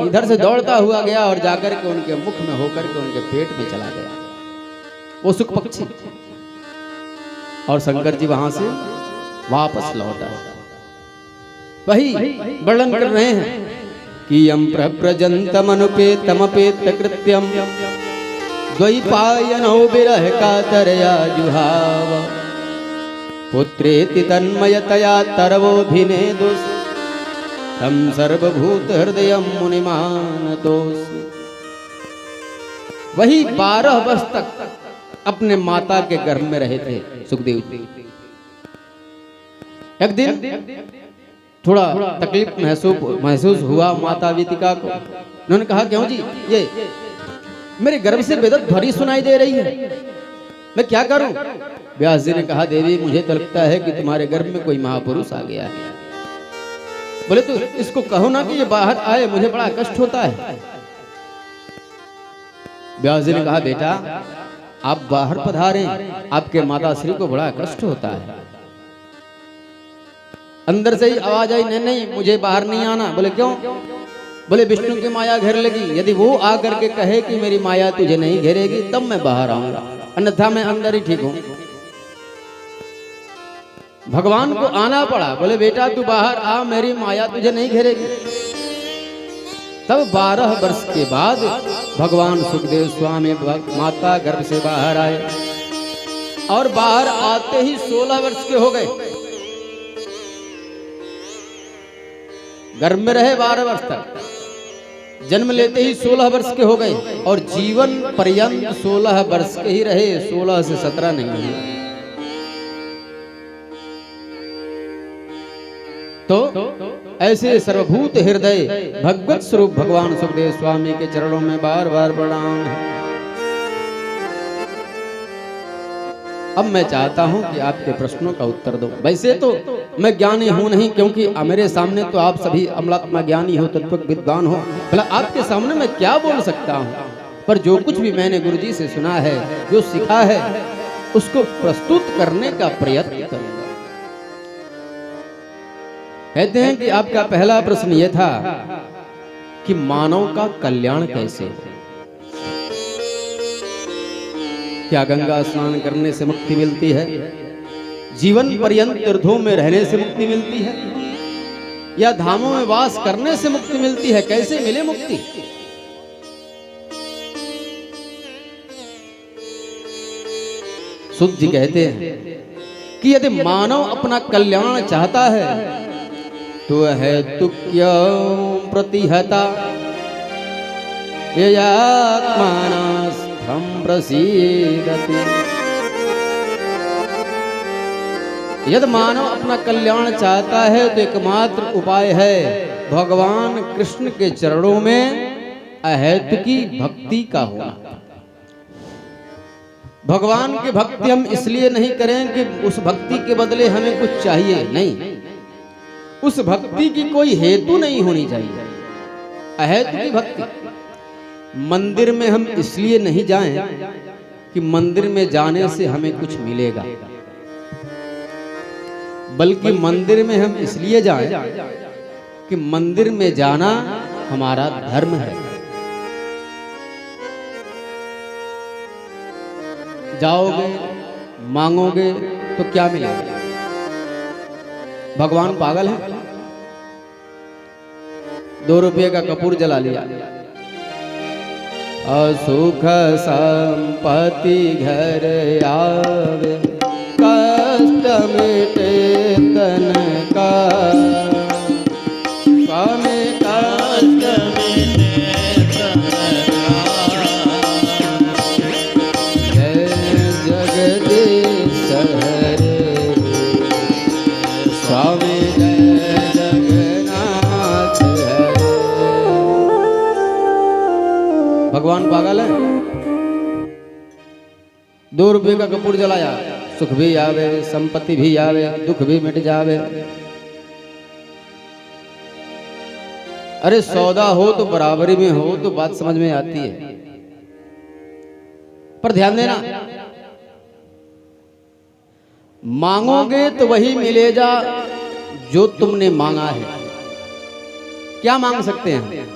इधर से दौड़ता हुआ गया और जाकर के उनके मुख में होकर के उनके पेट में चला गया वो सुख पक्षी। और शंकर जी वहां से वापस लौटा। वही वर्णन कर रहे हैं कि यम प्रजंतमनुपेतमपेत कृत्यम द्वैपायनो विरह कातरया जुहाव पुत्रेति तन्मयतया तरवोभिनेदुस् तम सर्वभूत हृदयम मुनिमानतोस्। वही 12 वर्ष तक अपने माता के गर्भ में रहे थे सुखदेव जी। एक दिन थोड़ा तकलीफ महसूस हुआ माता वीतिका को। उन्होंने कहा, क्यों जी, ये मेरे गर्भ से बेदत ध्वनि सुनाई दे रही है, मैं क्या करूं? व्यास जी ने कहा, देवी मुझे तो लगता है कि तुम्हारे गर्भ में कोई महापुरुष आ गया है। बोले तो इसको कहो ना कि ये बाहर आए, मुझे बड़ा कष्ट होता है। व्यास जी ने कहा, बेटा आप बाहर पधारें, आपके माता श्री को बड़ा कष्ट होता है। अंदर से ही आवाज आई, नहीं मुझे बाहर नहीं आना। बोले क्यों? बोले विष्णु की माया घेर लेगी, यदि वो आकर के कहे कि मेरी माया तुझे नहीं घेरेगी तब मैं बाहर आऊंगा, अन्यथा मैं अंदर ही ठीक हूं। भगवान को आना पड़ा। बोले बेटा तू बाहर आ, मेरी माया तुझे नहीं घेरेगी। तब 12 वर्ष के बाद भगवान सुखदेव स्वामी माता गर्भ से बाहर आए और बाहर आते ही 16 वर्ष के हो गए। गर्भ में रहे 12 वर्ष तक, जन्म लेते ही 16 वर्ष के हो गए और जीवन पर्यंत 16 वर्ष के ही रहे, 16 से 17 नहीं है। तो ऐसे सर्वभूत हृदय भगवत स्वरूप भगवान सुखदेव स्वामी के चरणों में बार बार प्रणाम है। अब मैं चाहता हूं कि आपके प्रश्नों का उत्तर दो। वैसे तो मैं ज्ञानी हूं नहीं, क्योंकि मेरे सामने तो आप सभी अमलात्मा ज्ञानी हो, तत्व विद्वान हो, भला आपके सामने मैं क्या बोल सकता हूं? पर जो कुछ भी मैंने गुरुजी से सुना है, जो सीखा है, उसको प्रस्तुत करने का प्रयत्न करूंगा। कहते हैं कि आपका पहला प्रश्न यह था कि मानव का कल्याण कैसे? क्या गंगा स्नान करने से मुक्ति मिलती है? जीवन पर्यंत तीर्थों में रहने से मुक्ति मिलती है? या धामों में वास करने से मुक्ति मिलती है? कैसे मिले मुक्ति? सुध जी कहते हैं कि यदि मानव अपना कल्याण चाहता है तो है तु क्यों प्रतिहता ययात्मानस्थं प्रसीदति। यदि मानव अपना कल्याण चाहता है तो एकमात्र उपाय है भगवान कृष्ण के चरणों में अहेतु की भक्ति का होना। भगवान की भक्ति हम इसलिए नहीं करें कि उस भक्ति के बदले हमें कुछ चाहिए, नहीं, उस भक्ति की कोई हेतु नहीं होनी चाहिए। अहेतु की भक्ति। मंदिर में हम इसलिए नहीं जाएं कि मंदिर में जाने से हमें कुछ मिलेगा, बल्कि मंदिर में हम इसलिए जाएं कि मंदिर में जाना हमारा धर्म है। जाओगे, मांगोगे तो क्या मिलेगा? भगवान पागल है? 2 रुपये का कपूर जला लिया, असुख संपत्ति घर आवे, कष्ट मिटे तन का, ₹2 का कपूर जलाया, सुख भी आवे, संपत्ति भी आवे, दुख भी मिट जावे। अरे सौदा हो तो बराबरी में हो तो बात समझ में आती है। पर ध्यान देना, मांगोगे तो वही मिलेगा जो तुमने मांगा है। क्या मांग सकते हैं?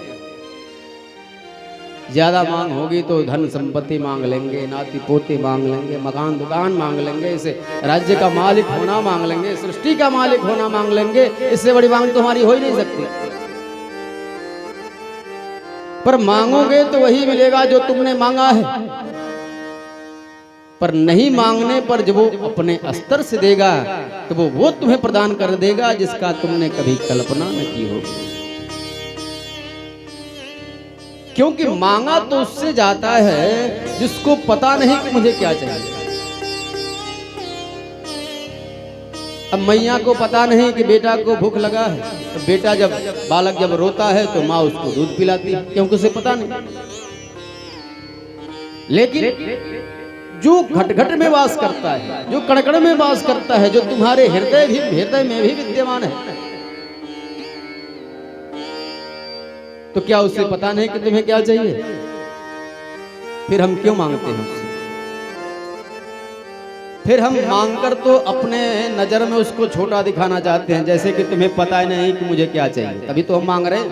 ज्यादा मांग होगी तो धन संपत्ति मांग लेंगे, नाती पोते मांग लेंगे, मकान दुकान मांग लेंगे, इसे राज्य का मालिक होना मांग लेंगे, सृष्टि का मालिक होना मांग लेंगे। इससे बड़ी मांग तो हमारी हो ही नहीं सकती। पर मांगोगे तो वही मिलेगा जो तुमने मांगा है। पर नहीं मांगने पर जब वो अपने स्तर से देगा तो वो तुम्हें प्रदान कर देगा जिसका तुमने कभी कल्पना न की होगी। क्योंकि मांगा तो उससे जाता है जिसको पता नहीं कि मुझे क्या चाहिए। अब मैया को पता नहीं कि बेटा को भूख लगा है, तो बेटा बालक जब रोता है तो माँ उसको दूध पिलाती है, क्योंकि उसे पता नहीं। लेकिन जो घट घट में वास करता है, जो कण कण में वास करता है, जो तुम्हारे हृदय में भी विद्यमान है, तो क्या उसे पता नहीं कि तुम्हें क्या चाहिए? फिर हम क्यों मांगते हैं उससे? फिर हम मांगकर तो अपने नजर में उसको छोटा दिखाना चाहते हैं, जैसे कि तुम्हें पता ही नहीं कि मुझे क्या चाहिए, तभी तो हम मांग रहे हैं।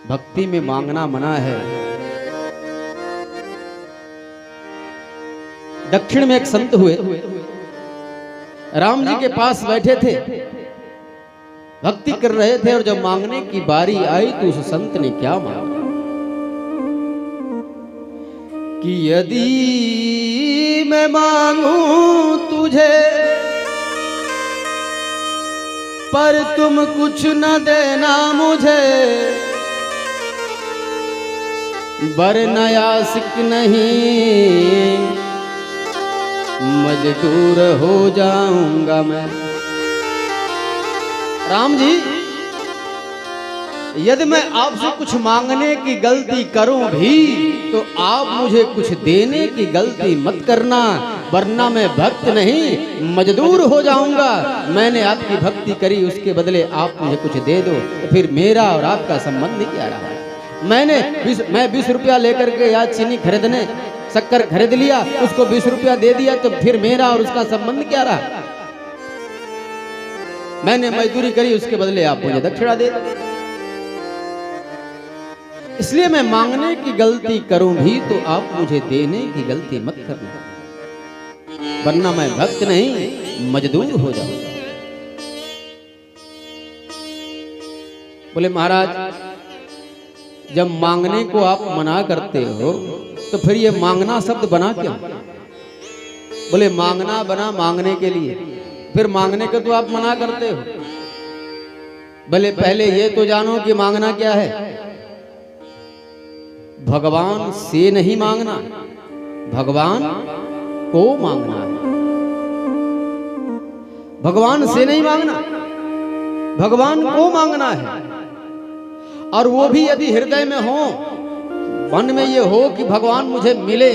भक्ति में मांगना मना है। दक्षिण में एक संत हुए, राम जी के पास बैठे थे, भक्ति कर रहे थे, और जब मांगने की बारी आई तो उस संत ने क्या मांगा कि यदि मैं मांगूं तुझे पर तुम कुछ न देना मुझे, वरना आशिक नहीं मजदूर हो जाऊंगा मैं। राम जी, यदि मैं आपसे कुछ मांगने की गलती करूं भी तो आप मुझे कुछ देने की गलती मत करना, वरना मैं भक्त नहीं मजदूर हो जाऊंगा। मैंने आपकी भक्ति करी, उसके बदले आप मुझे कुछ दे दो, तो फिर मेरा और आपका संबंध क्या रहा? मैं 20 रुपया लेकर के आज चीनी खरीदने शक्कर खरीद लिया, उसको 20 रुपया दे दिया, तो फिर मेरा और उसका संबंध क्या रहा? मैंने मजदूरी करी, उसके बदले आप मुझे दक्षिणा दे दो। इसलिए मैं मांगने की गलती करूं भी तो आप मुझे देने की गलती मत करना, वरना मैं भक्त नहीं मजदूर हो जाऊंगा। बोले महाराज, जब मांगने को आप मना करते हो तो फिर ये मांगना शब्द बना क्यों? बोले मांगना बना मांगने के लिए, फिर मांगने को तो आप मना करते हो। भले पहले ये तो जानो कि मांगना क्या है। भगवान से नहीं मांगना, भगवान को मांगना है। भगवान से नहीं मांगना, भगवान को मांगना है। और वो भी यदि हृदय में हो, मन में ये हो कि भगवान मुझे मिले,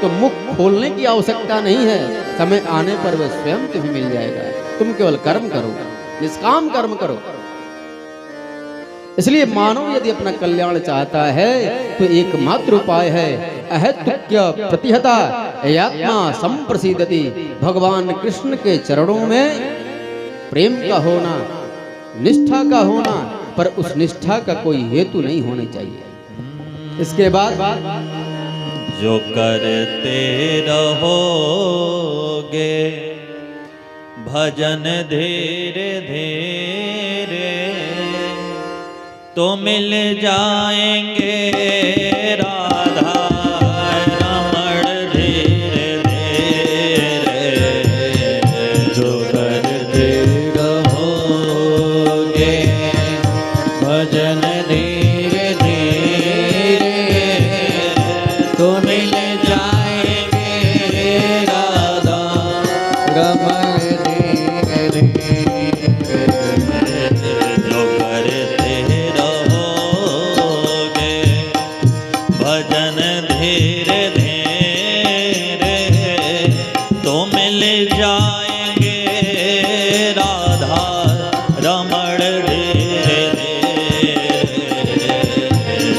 तो मुख खोलने की आवश्यकता नहीं है। समय आने पर वह स्वयं तुम्हें मिल जाएगा। तुम केवल कर्म करो, निष्काम कर्म करो। इसलिए मानव यदि अपना कल्याण चाहता है तो एकमात्र उपाय है अहेतुक्य प्रतिहता यात्मा संप्रसिद्धति। भगवान कृष्ण के चरणों में प्रेम का होना, निष्ठा का होना, पर उस निष्ठा का कोई हेतु नहीं होना चाहिए। इसके बाद जो करते रहोगे भजन धीरे धीरे तो मिल जाएंगे राधा रमण धीरे धीरे। जो करते रहोगे भजन धीरे धीरे तो मिल जाएंगे राधा रमण धीरे धीरे। जो करते रहोगे भजन धीरे धीरे तो मिल जाएंगे राधा रमण धीरे धीरे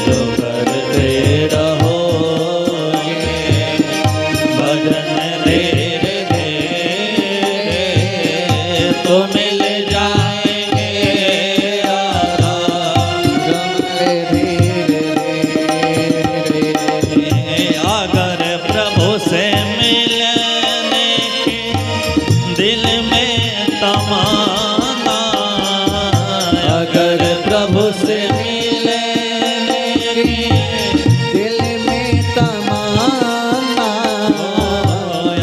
जो करते रहोगे भजन धीरे धीरे तो मिल जाएंगे राधा अगर प्रभु से मिलने की दिल में तमन्ना अगर प्रभु से मिलने की दिल में तमन्ना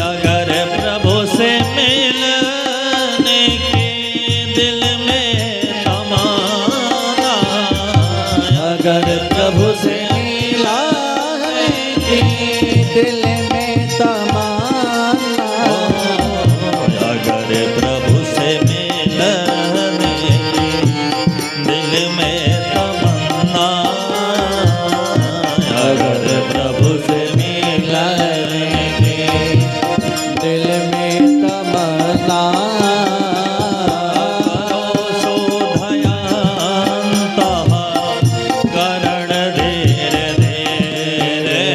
अगर प्रभु से मिलने की दिल में तमन्ना अगर प्रभु से मिलाने की दिल में तमन्ना अगर प्रभु से मिलने की दिल में तमन्ना अगर प्रभु से मिलने की दिल में तमन्ना शोधयन्तः करण धीरे धीरे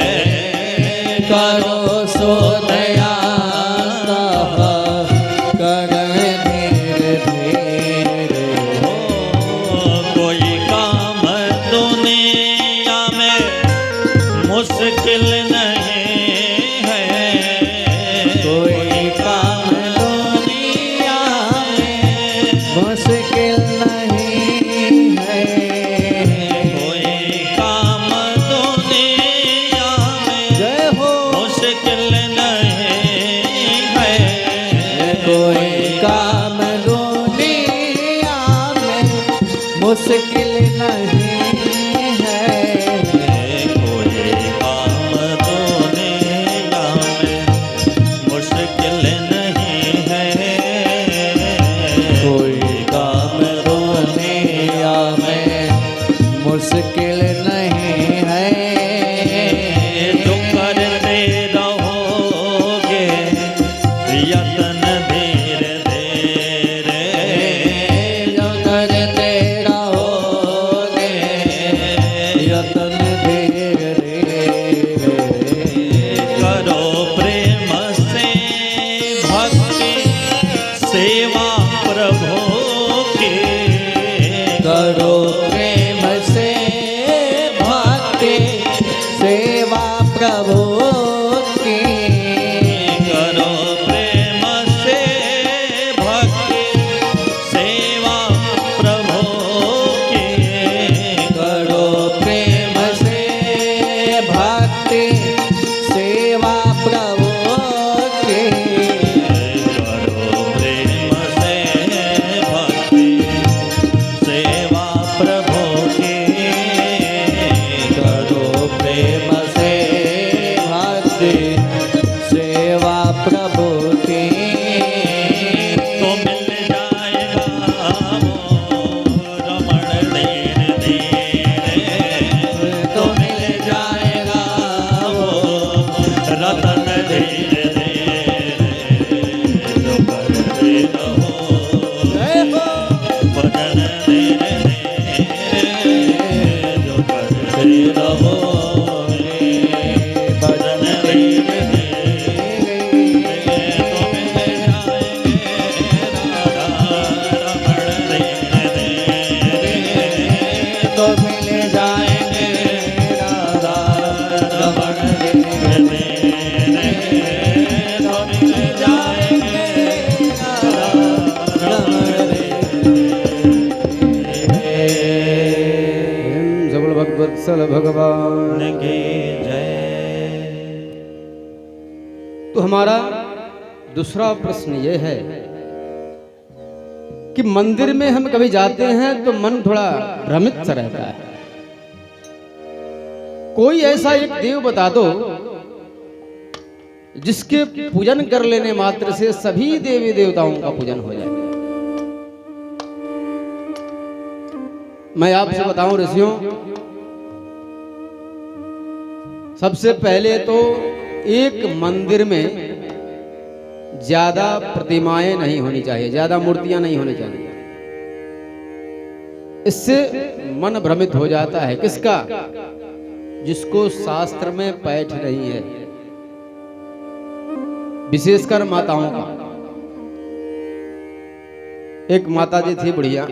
करो सोदया करण धीरे धीरे कोई काम दुनिया में मुश्किल नहीं है कोई काम दुनिया में मुश्किल नहीं है कोई काम दुनिया में जय हो मुश्किल नहीं है कोई काम दुनिया में मुश्किल नहीं है कोई काम दुनिया में मुश्किल नहीं है कोई काम दुनिया में मुश्किल नहीं है जो करते रहोगे यत्न धीरे धीरे जो करते रहोगे यत्न धीरे धीरे करो प्रेम से भक्ति सेवा प्रभु की करो प्रेम से भक्ति सेवा प्रभु की करो प्रेम से भक्ति सेवा प्रभु की करो प्रेम से भक्ति सेवा प्रभु की करो प्रेम से भक्ति सेवा प्रभु की करो प्रेम से भक्ति सेवा प्रभु की तो मिल जाएगा वो रमण धीरे धीरे तो मिल जाएगा वो रतन धीरे धीरे जो करते रहो जय हो भजन धीरे धीरे जो करते रहो भजन धीरे धीरे तो मिल जाएंगे राधा रमण धीरे धीरे तो मिल जाएंगे राधा रमण धीरे धीरे तो मिल जाएंगे राधा रमण सबल भगवत्सल भगवान की जय। तो हमारा दूसरा प्रश्न ये है कि मंदिर में हम कभी जाते हैं तो मन थोड़ा भ्रमित सा रहता है। कोई ऐसा एक देव बता दो जिसके पूजन कर लेने मात्र से सभी देवी देवताओं का पूजन हो जाए। मैं आपसे बताऊं ऋषियों, सबसे पहले तो एक मंदिर में ज्यादा प्रतिमाएं नहीं होनी चाहिए, ज्यादा मूर्तियां नहीं होनी चाहिए। इससे मन भ्रमित हो जाता है। किसका? जिसको शास्त्र में पैठ नहीं है, विशेषकर माताओं का। एक माता जी थी बुढ़िया,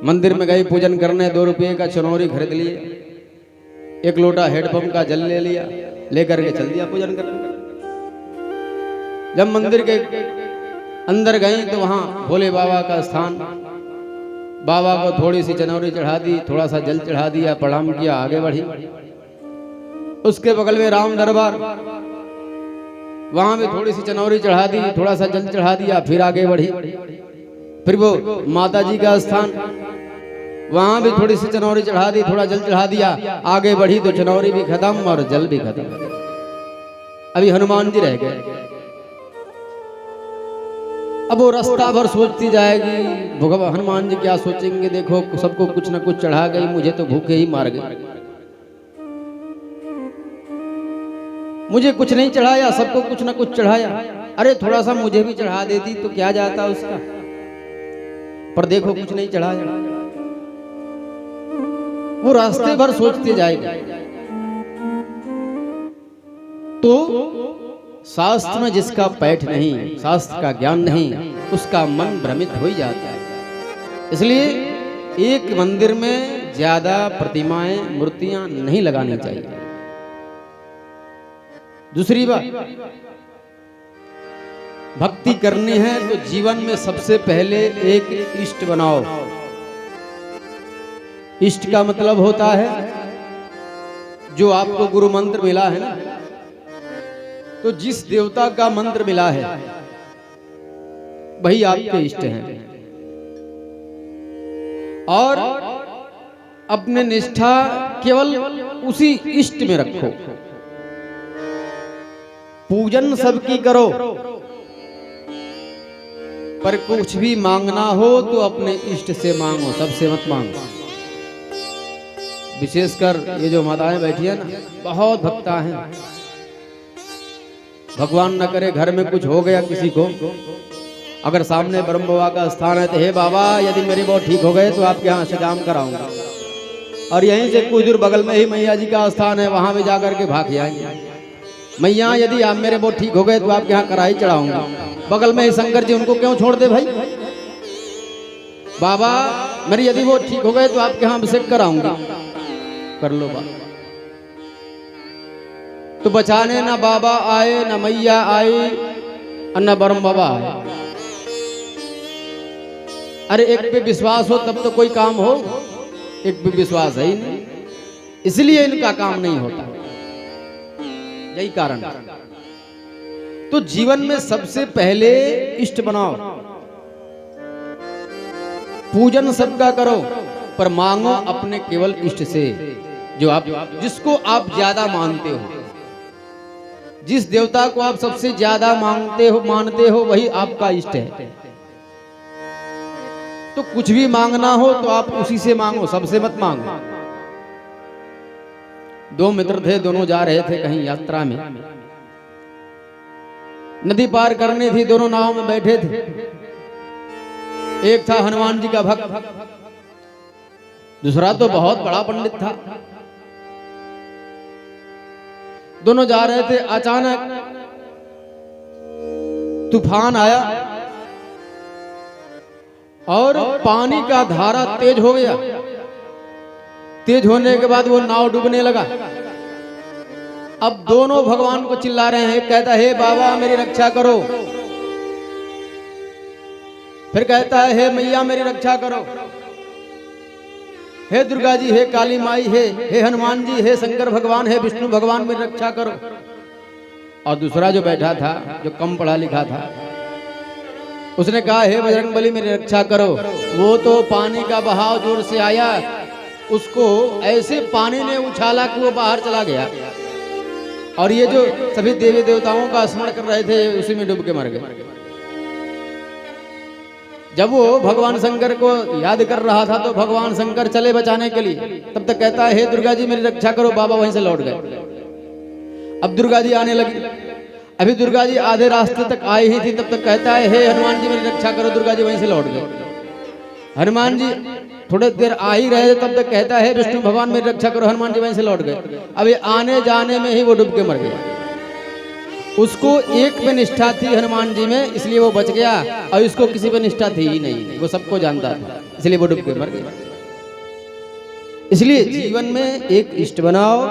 मंदिर में गई पूजन करने, 2 रुपये का चनौरी खरीद लिए, 1 लोटा हेडपंप का जल ले लिया, लेकर के चल दिया पूजन करने। जब मंदिर के अंदर गई तो वहां भोले बाबा का स्थान, बाबा को थोड़ी सी चनौरी चढ़ा दी, थोड़ा सा जल चढ़ा दिया, प्रणाम किया, आगे बढ़ी। उसके बगल में राम दरबार, वहां भी थोड़ी सी चनौरी चढ़ा दी, थोड़ा सा जल चढ़ा दिया, फिर आगे बढ़ी। फिर वो माता जी का स्थान, वहां भी थोड़ी सी चनौरी चढ़ा दी, थोड़ा जल चढ़ा दिया, आगे बढ़ी तो चनौरी भी खत्म और जल भी खत्म। अभी हनुमान जी रह गए। अब वो रास्ता भर सोचती जाएगी, भगवान हनुमान जी क्या सोचेंगे, देखो सबको कुछ न कुछ चढ़ा गई, मुझे तो भूखे ही मार गई, मुझे कुछ नहीं चढ़ाया, सबको कुछ न कुछ चढ़ाया। अरे थोड़ा सा मुझे भी चढ़ा देती तो क्या जाता उसका, पर देखो कुछ नहीं चढ़ाया। वो रास्ते भर सोचते जाएगी। तो शास्त्र में जिसका पैठ नहीं, शास्त्र का ज्ञान नहीं, उसका मन भ्रमित हो ही जाता है। इसलिए एक मंदिर में ज्यादा प्रतिमाएं, मूर्तियां नहीं लगानी चाहिए। दूसरी बात, भक्ति करनी है तो जीवन में सबसे पहले एक इष्ट बनाओ। इष्ट का मतलब होता है जो आपको गुरु मंत्र मिला है ना, तो जिस देवता का मंत्र मिला है वही आपके इष्ट हैं। और अपने निष्ठा केवल उसी इष्ट में रखो। पूजन सबकी करो, पर कुछ भी मांगना हो तो अपने इष्ट से मांगो, सबसे मत मांगो। विशेषकर ये जो माताएं बैठी है ना, बहुत भक्ता हैं। भगवान न करे घर में कुछ हो गया किसी को, अगर सामने ब्रह्म बाबा का स्थान है तो हे बाबा यदि मेरे बहुत ठीक हो गए तो आपके यहाँ से काम कराऊंगा। और यहीं से कुछ दूर बगल में ही मैया जी का स्थान है, वहां भी जाकर के भाग आएंगे, मैया यदि आप मेरे बहुत ठीक हो गए तो आपके यहाँ कढ़ाई चढ़ाऊंगा। बगल में ही शंकर जी, उनको क्यों छोड़ दे भाई। बाबा मेरी यदि वो ठीक हो गए तो आपके यहाँ अभिषेक कराऊंगा, कर लो बाबा। तो बचाने ना बाबा आए, ना मैया आई, और न ब्रह्म बाबा आए। अरे एक पे विश्वास हो तब तो कोई काम हो, एक पे विश्वास है ही नहीं, इसलिए इनका काम नहीं होता। यही कारण। तो जीवन में सबसे पहले इष्ट बनाओ। पूजन सबका करो, पर मांगो अपने केवल इष्ट से, जो आप जिसको आप ज्यादा मानते हो। जिस देवता को आप सबसे ज्यादा मानते हो वही आपका इष्ट है। तो कुछ भी मांगना हो तो आप उसी से मांगो, सबसे मत मांगो। 2 मित्र थे, दोनों जा रहे थे कहीं यात्रा में, नदी पार करनी थी, दोनों नाव में बैठे थे। एक था हनुमान जी का भक्त, दूसरा तो बहुत बड़ा पंडित था। दोनों जा रहे थे, अचानक तूफान आया और पानी का धारा तेज हो गया। तेज होने के बाद वो नाव डूबने लगा। अब दोनों भगवान को चिल्ला रहे हैं। एक कहता है हे बाबा मेरी रक्षा करो, फिर कहता है हे मैया मेरी रक्षा करो, हे दुर्गा जी, हे काली माई, हे हनुमान जी, हे शंकर भगवान, हे विष्णु भगवान मेरी रक्षा करो। और दूसरा जो बैठा था, जो कम पढ़ा लिखा था, उसने कहा हे बजरंगबली मेरी रक्षा करो। वो तो पानी का बहाव जोर से आया, उसको ऐसे पानी ने उछाला कि वो बाहर चला गया। और ये जो सभी देवी देवताओं का स्मरण कर रहे थे उसी में डूब के मर गए। जब वो भगवान शंकर को याद कर रहा था तो भगवान शंकर चले बचाने के लिए, तब तक कहता है हे दुर्गा जी मेरी रक्षा करो। बाबा वहीं से लौट गए। अब दुर्गा जी आने लगी। अभी दुर्गा जी आधे रास्ते तक आई ही थी, तब तक कहता है हे हनुमान जी मेरी रक्षा करो। दुर्गा जी वहीं से लौट गए। हनुमान जी थोड़े देर आ ही रहे, तब तक कहता है विष्णु भगवान मेरी रक्षा करो। हनुमान जी वहीं से लौट गए। अभी आने जाने में ही वो डूब के मर गया। उसको एक में निष्ठा थी हनुमान जी में, इसलिए वो बच गया, और इसको किसी पे निष्ठा थी ही नहीं। वो सबको जानता था, इसलिए वो डूब के मर गया। इसलिए जीवन में एक इष्ट बनाओ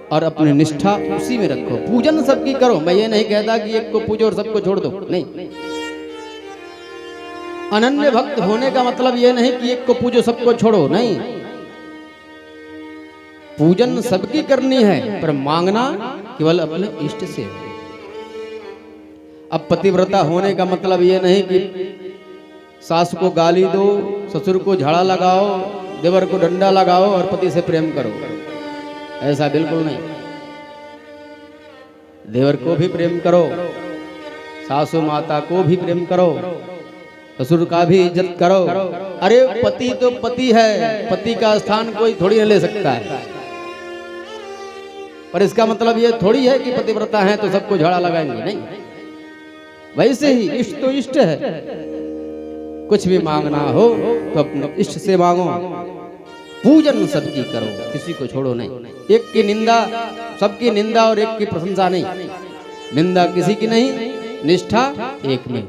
और अपनी निष्ठा उसी में रखो। पूजन सबकी करो। मैं ये नहीं कहता कि एक को पूजो और सबको छोड़ दो, नहीं। अनन्य भक्त होने का मतलब ये नहीं कि एक को पूजो सबको छोड़ो, नहीं। पूजन सबकी करनी है, पर मांगना केवल अपने इष्ट से। अब पतिव्रता होने का मतलब ये नहीं कि सास को गाली दो, ससुर को झाड़ा लगाओ, देवर को डंडा लगाओ और पति से प्रेम करो। ऐसा बिल्कुल नहीं। देवर को भी प्रेम करो, सासू माता को भी प्रेम करो, ससुर का भी इज्जत करो। अरे पति तो पति है, पति का स्थान कोई थोड़ी न ले सकता है। पर इसका मतलब ये थोड़ी है कि पतिव्रता है तो सबको झाड़ा लगाएंगे, नहीं। वैसे ही इष्ट तो इष्ट है। कुछ भी मांगना हो तो अपने इष्ट से मांगो। पूजन सबकी करो, किसी को छोड़ो नहीं। एक की निंदा, सबकी निंदा और एक की प्रशंसा नहीं। निंदा किसी की नहीं, निष्ठा एक में।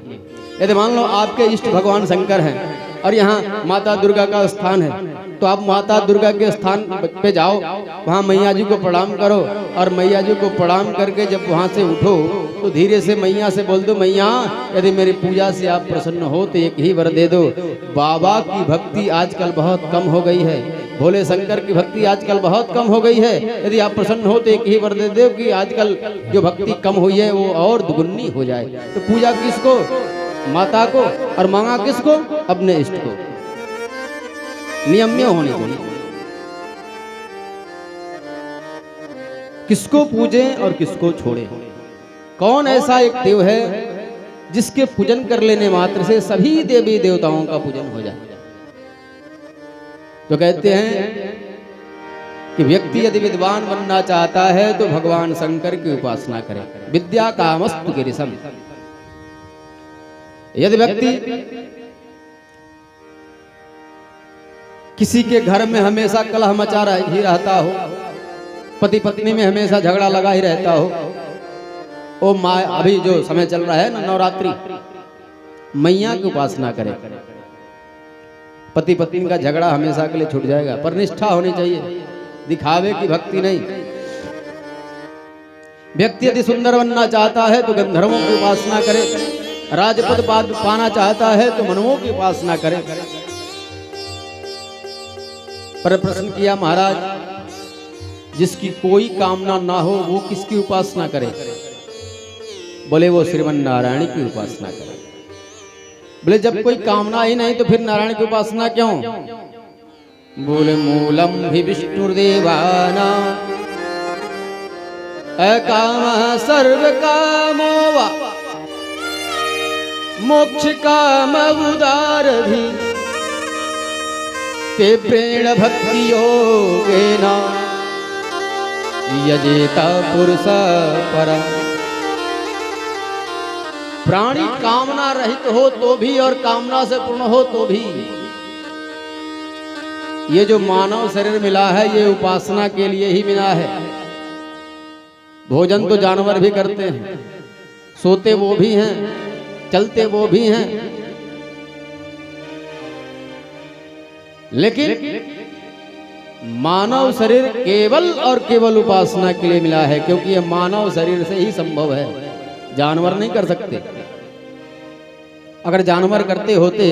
यदि मान लो आपके इष्ट भगवान शंकर हैं और यहाँ माता दुर्गा का स्थान है, तो आप माता दुर्गा के स्थान पे जाओ, वहाँ मैया जी को प्रणाम करो, और मैया जी को प्रणाम करके जब वहाँ से उठो तो धीरे से मैया से बोल दो, मैया यदि मेरी पूजा से आप प्रसन्न हो तो एक ही वर दे दो। बाबा की भक्ति आजकल बहुत कम हो गई है, भोले शंकर की भक्ति आजकल बहुत कम हो गई है। यदि आप प्रसन्न हो तो एक ही वर दे दो कि आजकल जो भक्ति कम हुई है वो और दुगुनी हो जाए। तो पूजा किसको? माता को, और मांगा किसको? अपने इष्ट को। नियम्य होनी चाहिए। किसको पूजे और किसको छोड़े। कौन ऐसा एक देव है जिसके पूजन कर लेने मात्र से सभी देवी देवताओं का पूजन हो जाए? तो कहते हैं कि व्यक्ति यदि विद्वान बनना चाहता है तो भगवान शंकर की उपासना करे। विद्या कामस्तु गिरिशम। यदि व्यक्ति किसी के घर में हमेशा कलह मचा ही रहता हो, पति पत्नी में हमेशा झगड़ा लगा ही रहता हो, ओ माँ, अभी जो समय चल रहा है ना नवरात्रि, मैया की उपासना करे, पति पत्नी का झगड़ा हमेशा के लिए छूट जाएगा। पर निष्ठा होनी चाहिए, दिखावे की भक्ति नहीं। व्यक्ति यदि सुंदर बनना चाहता है तो गंधर्वों की उपासना करे, राजपद पाना चाहता है तो मनुओं की उपासना करे। पर प्रश्न किया महाराज, जिसकी कोई कामना ना हो वो किसकी उपासना करे? बोले वो श्रीमन नारायण की उपासना करे। बोले जब कोई कामना ही नहीं तो फिर नारायण की उपासना क्यों? बोले मूलम ही विष्णुर्देवाना अकाम सर्व कामो वा मोक्ष काम उदारधि ते प्रेण भक्ति योगेन यजेता पुरुष परम। प्राणी कामना रहित हो तो भी और कामना से पूर्ण हो तो भी, ये जो मानव शरीर मिला है ये उपासना के लिए ही मिला है। भोजन तो जानवर भी करते हैं, सोते वो भी हैं, चलते वो भी हैं, लेकिन मानव शरीर केवल और केवल उपासना के लिए मिला है, क्योंकि यह मानव शरीर से ही संभव है, जानवर नहीं कर सकते। अगर जानवर करते होते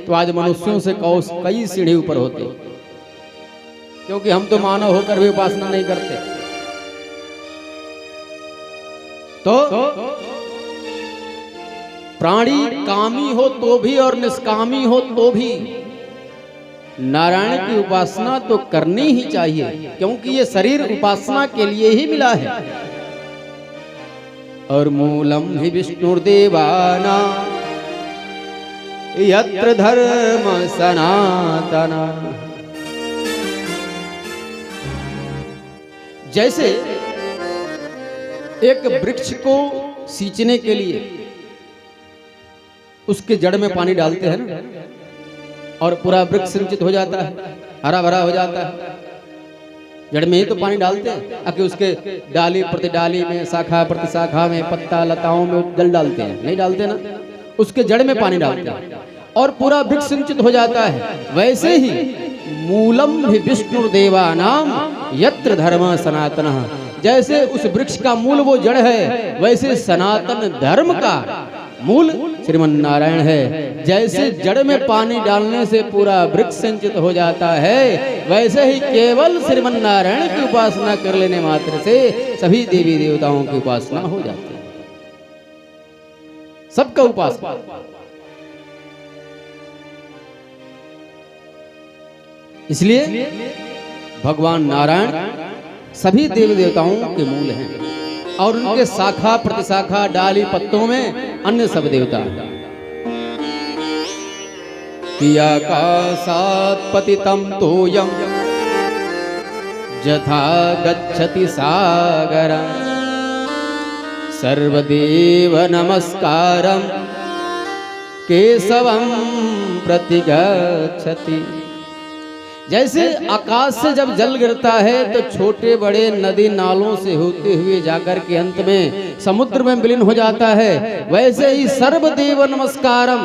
तो आज मनुष्यों से कई सीढ़ी ऊपर होते, क्योंकि हम तो मानव होकर भी उपासना नहीं करते। तो प्राणी कामी हो तो भी और निष्कामी हो तो भी नारायण की उपासना तो करनी ही चाहिए, क्योंकि ये शरीर उपासना के लिए ही मिला है। और मूलम ही विष्णुर्देवाना यत्र धर्म सनातन। जैसे एक वृक्ष को सींचने के लिए उसके जड़ में पानी डालते हैं ना, और पूरा वृक्ष सिंचित हो जाता है, हरा भरा हो जाता है। जड़ में ही तो पानी डालते हैं, आके उसके डाली प्रति डाली में, शाखा प्रति शाखा में, पत्ता लताओं में जल डालते हैं, नहीं डालते ना, उसके जड़ में पानी डालते हैं और पूरा वृक्ष सिंचित हो जाता है। वैसे ही मूलम भी विष्णुदेवानाम यत्र धर्म सनातन। जैसे उस वृक्ष का मूल वो जड़ है, वैसे सनातन धर्म का मूल श्रीमन नारायण है। जैसे जड़ में पानी डालने से पूरा वृक्ष सिंचित हो जाता है, वैसे ही केवल श्रीमन नारायण की उपासना कर लेने मात्र से सभी देवी देवताओं की उपासना हो जाती है, सबका उपासना। इसलिए भगवान नारायण सभी देवी देवताओं के मूल हैं और उनके शाखा प्रतिशाखा डाली पत्तों में अन्य सब देवता हैं। आकाशात् पतितं तोयं यथा गच्छति सागरं सर्वदेव नमस्कारं केशवं प्रतिगच्छति। जैसे आकाश से जब जल गिरता है तो छोटे बड़े नदी नालों से होते हुए जाकर के अंत में समुद्र में विलीन हो जाता है, वैसे ही सर्वदेव नमस्कारम,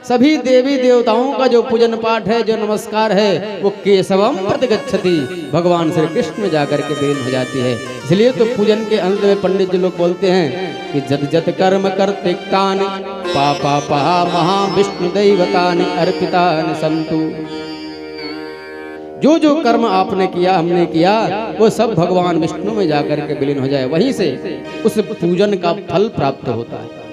सभी देवी देवताओं का जो पूजन पाठ है, जो नमस्कार है, वो केशवम प्रतिगच्छति, भगवान श्री कृष्ण में जाकर के विलीन हो जाती है। इसलिए तो पूजन के अंत में पंडित जी लोग बोलते हैं कि जत जत कर्म करते कानि पापा पहा महा विष्णु दैवतानि अर्पितानि संतु। जो जो कर्म आपने किया, हमने किया, वो सब भगवान विष्णु में जाकर के विलीन हो जाए, वहीं से उस पूजन का फल प्राप्त होता है।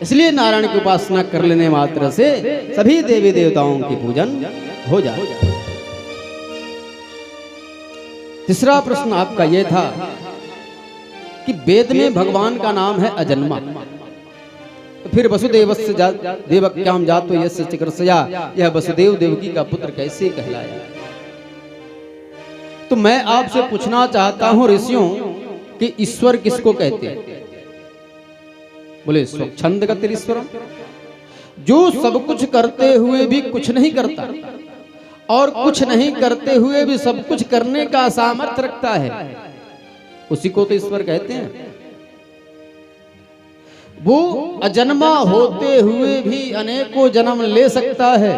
इसलिए नारायण की उपासना कर लेने मात्र से सभी देवी देवताओं की पूजन हो जाए। तीसरा प्रश्न आपका यह था कि वेद में भगवान का नाम है अजन्मा, तो फिर वसुदेवस्य देवक्याम जातो यस्य चिकीर्षया, यह वसुदेव देवकी का पुत्र कैसे कहलाया। तो मैं आपसे पूछना चाहता हूं ऋषियों कि ईश्वर किसको कहते हैं? बोले स्वच्छंद गतिरीश्वरम, जो सब कुछ करते हुए भी कुछ नहीं करता और कुछ नहीं करते हुए भी सब कुछ करने का सामर्थ्य रखता है, उसी को तो ईश्वर कहते हैं। वो अजन्मा होते हुए भी अनेकों जन्म ले सकता है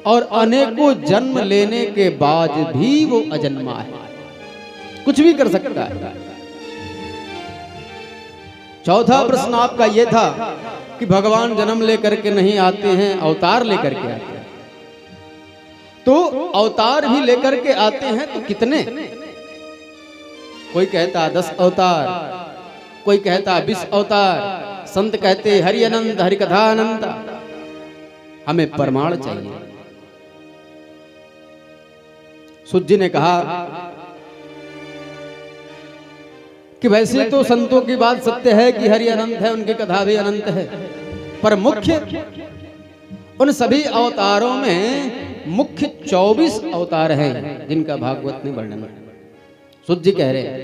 और अनेकों जन्म लेने के बाद भी वो अजन्मा है, कुछ भी कर सकता है। चौथा प्रश्न आपका यह था कि भगवान जन्म लेकर के नहीं आते हैं, अवतार लेकर के आते हैं। तो अवतार भी लेकर के आते हैं तो कितने? कोई कहता 10 अवतार, कोई कहता 20 अवतार, संत कहते हरि अनंत, हरि कथा अनंत। हमें प्रमाण चाहिए। सूत जी ने कहा कि वैसे तो संतों की बात सत्य है कि हरि अनंत है, उनकी कथा भी अनंत है, पर मुख्य उन सभी अवतारों में मुख्य 24 अवतार हैं जिनका भागवत में वर्णन है। सूत जी कह रहे हैं